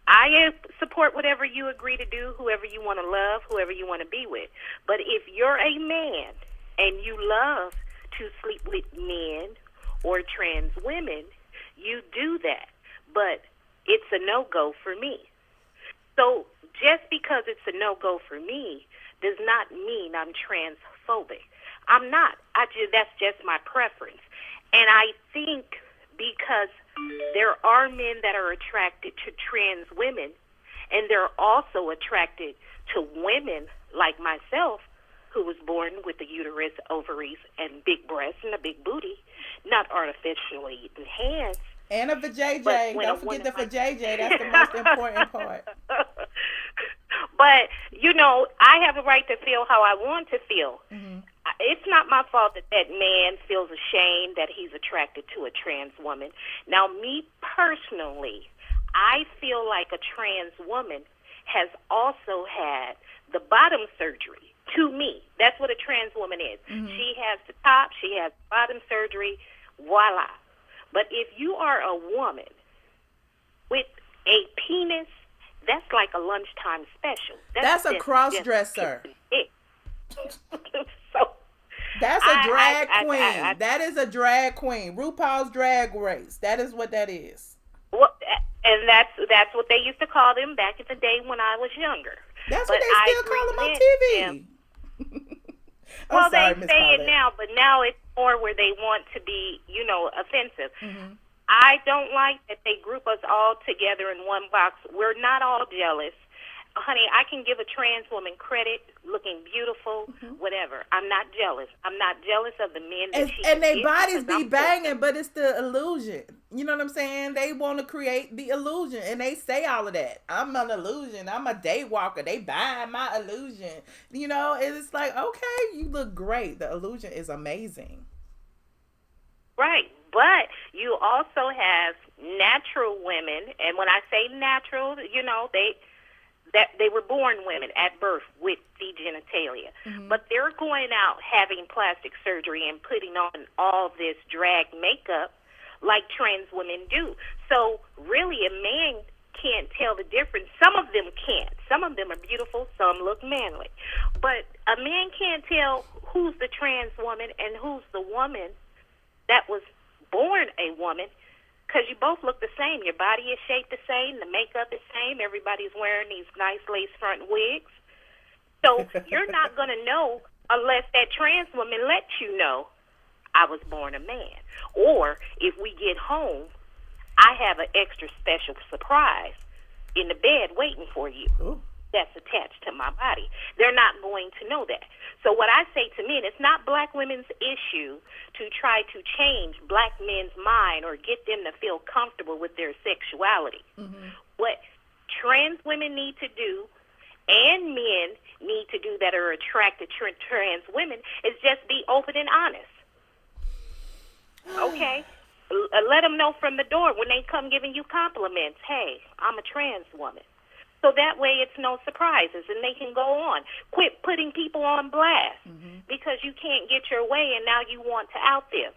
I support whatever you agree to do, whoever you want to love, whoever you want to be with. But if you're a man and you love to sleep with men or trans women, you do that. But it's a no-go for me. So just because it's a no-go for me does not mean I'm transphobic. I'm not. That's just my preference. And I think because there are men that are attracted to trans women, and they're also attracted to women like myself, who was born with a uterus, ovaries, and big breasts and a big booty, not artificially enhanced. And a vajayjay. Don't forget the vajayjay. That's the most important part. But, I have a right to feel how I want to feel. Mm-hmm. It's not my fault that man feels ashamed that he's attracted to a trans woman. Now, me personally, I feel like a trans woman has also had the bottom surgery. To me, that's what a trans woman is. Mm-hmm. She has the top, she has bottom surgery, voila. But if you are a woman with a penis, that's like a lunchtime special. That's a cross-dresser. So that's a drag queen. That is a drag queen. RuPaul's Drag Race. That is what that is. Well, and that's what they used to call them back in the day when I was younger. That's what they still call them on TV. Well, they say it now, but now it's more where they want to be, offensive. Mm-hmm. I don't like that they group us all together in one box. We're not all jealous. Honey, I can give a trans woman credit, looking beautiful, whatever. I'm not jealous. I'm not jealous of the men that she and their bodies be banging, but it's the illusion. You know what I'm saying? They want to create the illusion, and they say all of that. I'm an illusion. I'm a day walker. They buy my illusion. It's like, okay, you look great. The illusion is amazing. Right, but you also have natural women, and when I say natural, they were born women at birth with the genitalia. Mm-hmm. But they're going out having plastic surgery and putting on all this drag makeup like trans women do. So really a man can't tell the difference. Some of them can't. Some of them are beautiful. Some look manly. But a man can't tell who's the trans woman and who's the woman that was born a woman, because you both look the same. Your body is shaped the same. The makeup is the same. Everybody's wearing these nice lace front wigs. So you're not going to know unless that trans woman lets you know I was born a man. Or if we get home, I have an extra special surprise in the bed waiting for you. Ooh. That's attached to my body. They're not going to know that. So what I say to men, it's not black women's issue to try to change black men's mind or get them to feel comfortable with their sexuality. Mm-hmm. What trans women need to do and men need to do that are attracted to trans women is just be open and honest. Okay? Let them know from the door when they come giving you compliments, hey, I'm a trans woman. So that way it's no surprises and they can go on. Quit putting people on blast because you can't get your way and now you want to out them.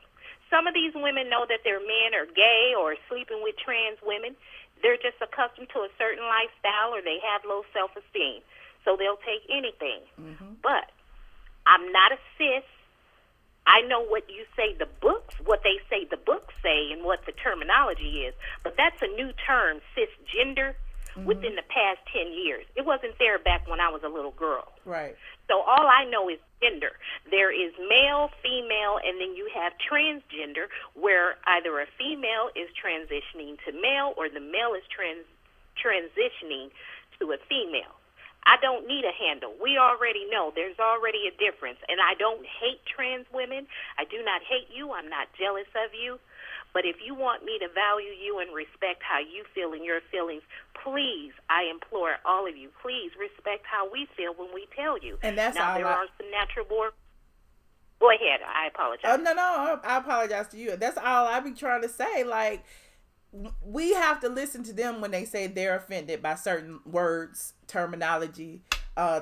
Some of these women know that their men are gay or sleeping with trans women. They're just accustomed to a certain lifestyle or they have low self-esteem. So they'll take anything. But I'm not a cis. I know what you say the books, what they say the books say and what the terminology is. But that's a new term, cisgender. Within the past 10 years. It wasn't there back when I was a little girl. Right. So all I know is gender. There is male, female, and then you have transgender, where either a female is transitioning to male or the male is transitioning to a female. I don't need a handle. We already know there's already a difference. And I don't hate trans women. I do not hate you. I'm not jealous of you. But if you want me to value you and respect how you feel and your feelings, please, I implore all of you, please respect how we feel when we tell you. And that's now, all there are some natural born. Go ahead. I apologize. Oh, no. I apologize to you. That's all I be trying to say. Like, we have to listen to them when they say they're offended by certain words, terminology,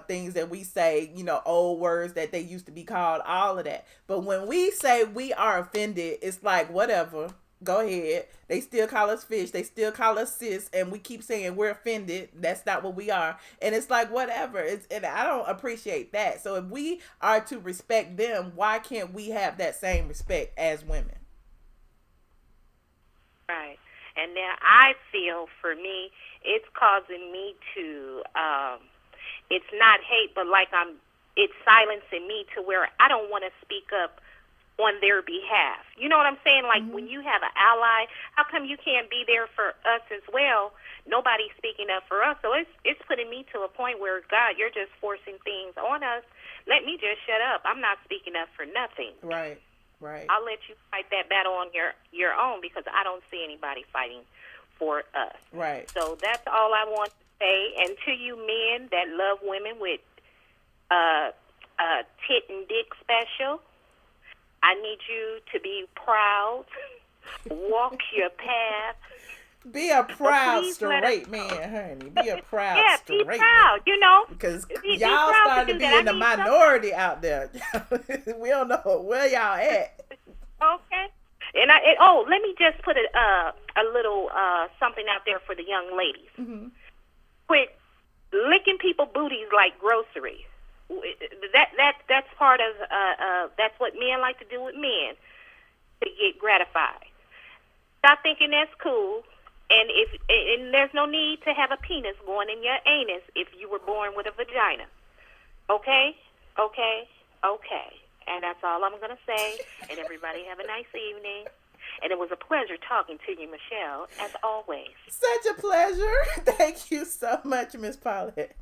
things that we say, you know, old words that they used to be called, all of that. But when we say we are offended, it's like, whatever. Go ahead. They still call us fish. They still call us cis. And we keep saying we're offended. That's not what we are. And it's like, whatever. And I don't appreciate that. So if we are to respect them, why can't we have that same respect as women? Right. And now I feel for me, it's causing me to, it's not hate, but like it's silencing me to where I don't want to speak up on their behalf. You know what I'm saying? Like when you have an ally, how come you can't be there for us as well? Nobody's speaking up for us. So it's putting me to a point where, God, you're just forcing things on us. Let me just shut up. I'm not speaking up for nothing. Right. I'll let you fight that battle on your own because I don't see anybody fighting for us. Right. So that's all I want to say. And to you men that love women with tit and dick special, I need you to be proud, walk your path. Be a proud straight man, honey. Be a proud straight man. Yeah, be proud, you know. Because y'all starting to be in the minority out there. We don't know where y'all at. Okay. And let me just put a little something out there for the young ladies. Quit licking people booties like groceries. That's part of that's what men like to do with men to get gratified. Stop thinking that's cool, and there's no need to have a penis going in your anus if you were born with a vagina. Okay, and that's all I'm gonna say. And everybody have a nice evening. And it was a pleasure talking to you, Michelle, as always. Such a pleasure. Thank you so much, Miss Paulette.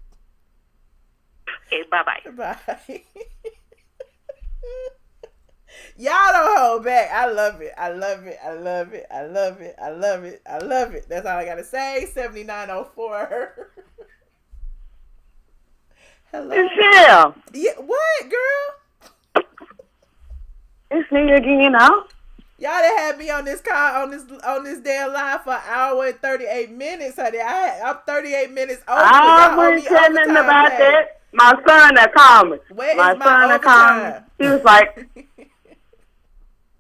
Okay, bye-bye. Bye. Y'all don't hold back. I love it. That's all I got to say. 7904. Hello. Michelle. Yeah, what, girl? It's me again, now. Y'all done had me on this call on this damn live for an hour and 38 minutes, honey. I'm 38 minutes over. I wasn't telling nothing about that. My son that called me. Where my is my son that called me. He was like,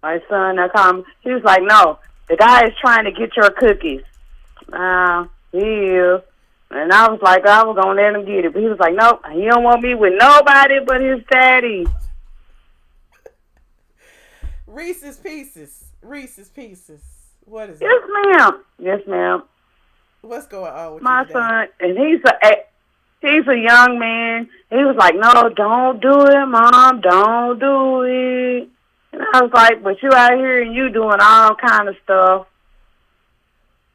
my son that called me. He was like, no, the guy is trying to get your cookies. He is. And I was like, I was going to let him get it. But he was like, nope, he don't want me with nobody but his daddy. Reese's Pieces. What is it? Yes, ma'am. What's going on with my you son? And he's a young man. He was like, no, don't do it, Mom. Don't do it. And I was like, but you out here and you doing all kind of stuff.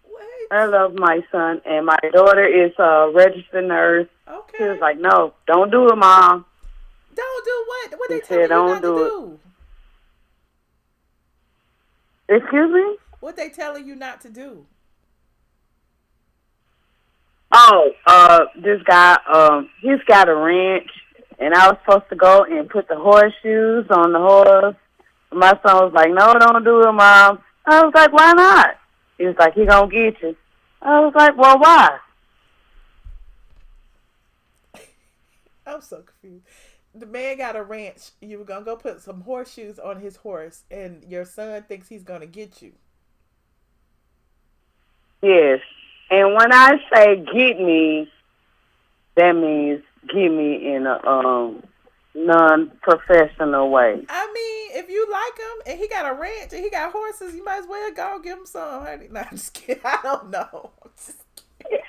What I love my son, and my daughter is a registered nurse. Okay. She was like, "No, don't do it, Mom." Don't do what? What they She telling you said, "Don't not to do it." do? Excuse me? What they telling you not to do? Oh, this guy, he's got a ranch, and I was supposed to go and put the horseshoes on the horse. My son was like, "No, don't do it, Mom." I was like, "Why not?" He was like, "He gonna get you." I was like, "Well, why?" I'm so confused. The man got a ranch. You were gonna go put some horseshoes on his horse, and your son thinks he's gonna get you. Yes. And when I say get me, that means get me in a non-professional way. I mean, if you like him and he got a ranch and he got horses, you might as well go give him some, honey. No, I'm just kidding. I don't know. I'm just kidding.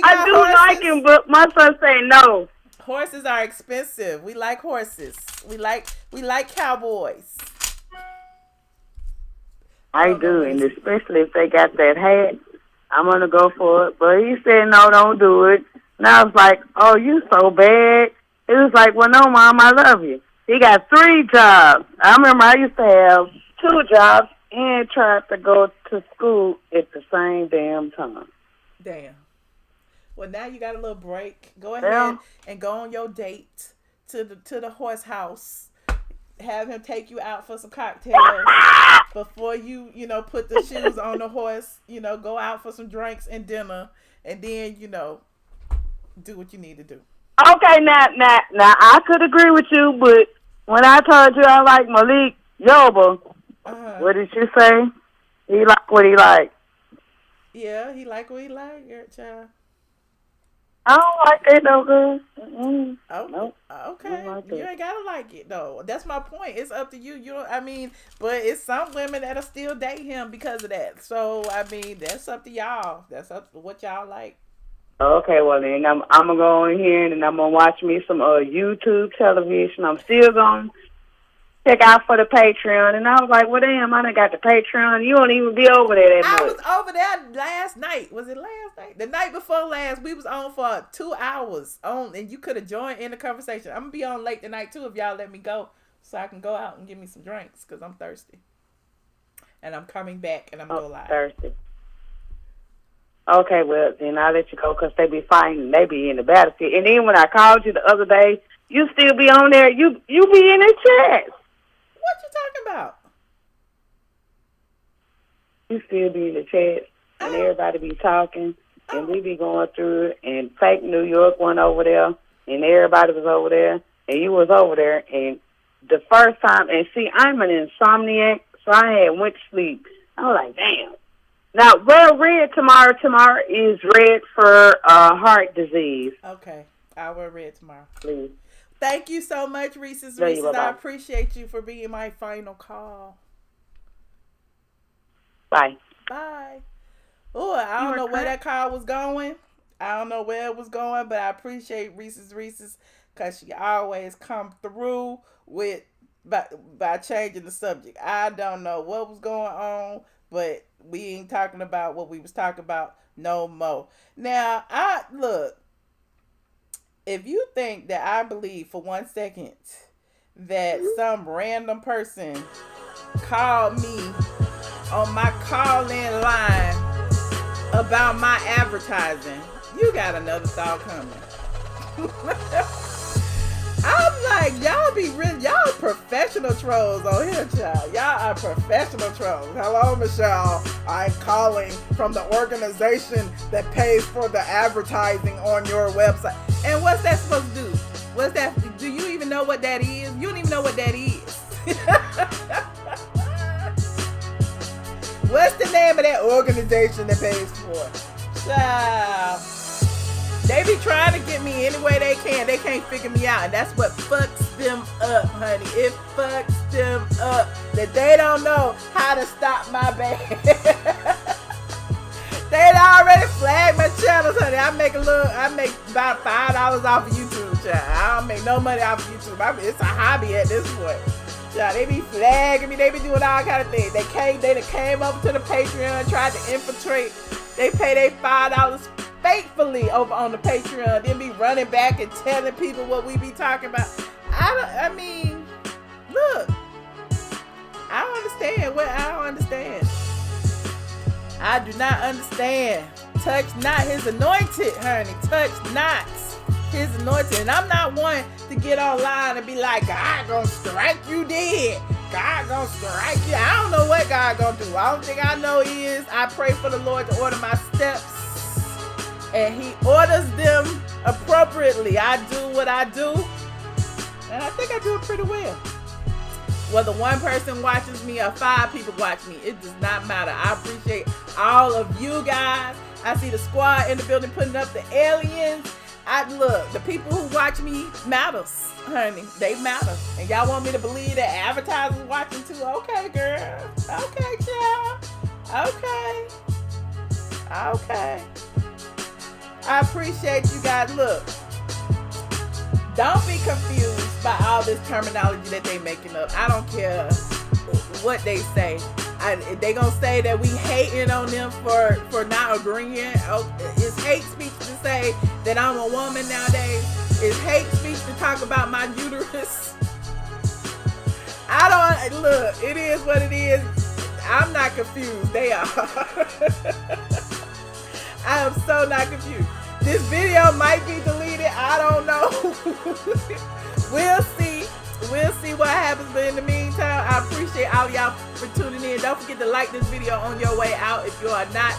I do like him, but my son say no. Horses are expensive. We like horses. We like cowboys. I do, and especially if they got that hat, I'm gonna go for it. But he said no, don't do it. And I was like, "Oh, you so bad." He was like, "Well, no, Mom, I love you." He got 3 jobs. I remember I used to have 2 jobs and tried to go to school at the same damn time. Damn. Well, now you got a little break. Go ahead and go on your date to the horse house. Have him take you out for some cocktails before you put the shoes on the horse. Go out for some drinks and dinner, and then do what you need to do. Okay, now I could agree with you, but when I told you I like Malik Yoba, what did you say? He like what he like. Yeah, he like what he like, your child. I don't like that though, girl. Oh, nope. Okay. Like You ain't gotta like it though. That's my point. It's up to you. But it's some women that'll still date him because of that. So that's up to y'all. That's up to what y'all like. Okay, well then I'm gonna go in here and I'm gonna watch me some YouTube television. I'm still gonna check out for the Patreon, and I was like, well, damn, I done got the Patreon. You don't even be over there that much. I was over there last night. Was it last night? The night before last, we was on for 2 hours and you could have joined in the conversation. I'm gonna be on late tonight too if y'all let me go, so I can go out and get me some drinks because I'm thirsty. And I'm coming back and I'm gonna go live. Thirsty. Okay, well then I'll let you go because they be fighting. They be in the battlefield. And then when I called you the other day, you still be on there. You be in the chat. What you talking about? You still be in the chat, and everybody be talking, and we be going through it, and fake New York went over there, and everybody was over there, and you was over there, and the first time, and see, I'm an insomniac, so I had went to sleep. I was like, damn. Now, wear red tomorrow. Tomorrow is red for heart disease. Okay, I'll wear red tomorrow. Please. Thank you so much, Reese's. There you go, I bye. appreciate you for being my final call. Bye. Bye. Oh, I don't know where that call was going. I don't know where it was going, but I appreciate Reese's because she always come through with by changing the subject. I don't know what was going on, but we ain't talking about what we was talking about no more. Now, look. If you think that I believe for 1 second that some random person called me on my call-in line about my advertising, you got another thought coming. I'm like, y'all professional trolls on here, child. Y'all are professional trolls. Hello, Michelle. I'm calling from the organization that pays for the advertising on your website. And what's that supposed to do? What's that? Do you even know what that is? You don't even know what that is. What's the name of that organization that pays for it? Child. They be trying to get me any way they can. They can't figure me out. And that's what fucks them up, honey. It fucks them up. That they don't know how to stop my bag. They already flagged my channels, honey. I make about $5 off of YouTube, child. I don't make no money off of YouTube. It's a hobby at this point. Yeah, they be flagging me. They be doing all kind of things. They came over to the Patreon, tried to infiltrate. They pay their $5 faithfully over on the Patreon. Then be running back and telling people what we be talking about. I mean, look. I don't understand. I don't understand. I do not understand. Touch not his anointed, honey. Touch not his anointed. And I'm not one to get online and be like, God gonna strike you dead. God gonna strike you. I don't know what God gonna do. All thing I know is I pray for the Lord to order my steps. And he orders them appropriately. I do what I do. And I think I do it pretty well. Whether one person watches me or 5 people watch me, it does not matter. I appreciate all of you guys. I see the squad in the building putting up the aliens. Look, the people who watch me matters, honey. They matter. And y'all want me to believe that advertisers watching too? Okay, girl. Okay, child. Okay. Okay. I appreciate you guys. Look. Don't be confused by all this terminology that they making up. I don't care what they say. They gonna say that we hating on them for not agreeing. It's hate speech to say that I'm a woman nowadays. It's hate speech to talk about my uterus. Look, it is what it is. I'm not confused. They are. I am so not confused. This video might be deleted. I don't know. We'll see. We'll see what happens. But in the meantime, I appreciate all y'all for tuning in. Don't forget to like this video on your way out. If you are not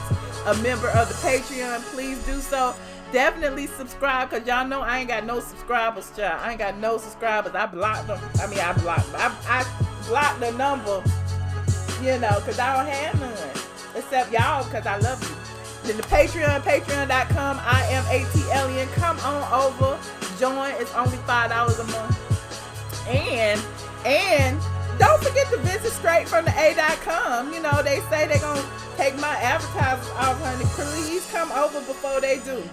a member of the Patreon, please do so. Definitely subscribe, because y'all know I ain't got no subscribers, child. I ain't got no subscribers. I blocked them. I blocked the number, because I don't have none. Except y'all, because I love you. Then the Patreon, patreon.com, iamATLien. Come on over, join. It's only $5 a month. And don't forget to visit straightfromtheA.com. They say they're gonna take my advertisers off, honey. Please come over before they do.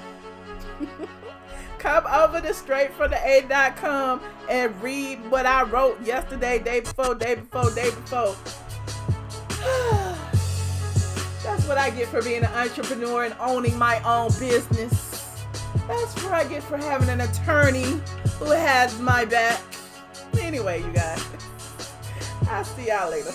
Come over to straightfromtheA.com and read what I wrote yesterday, day before. That's what I get for being an entrepreneur and owning my own business. That's what I get for having an attorney who has my back. Anyway, you guys, I'll see y'all later.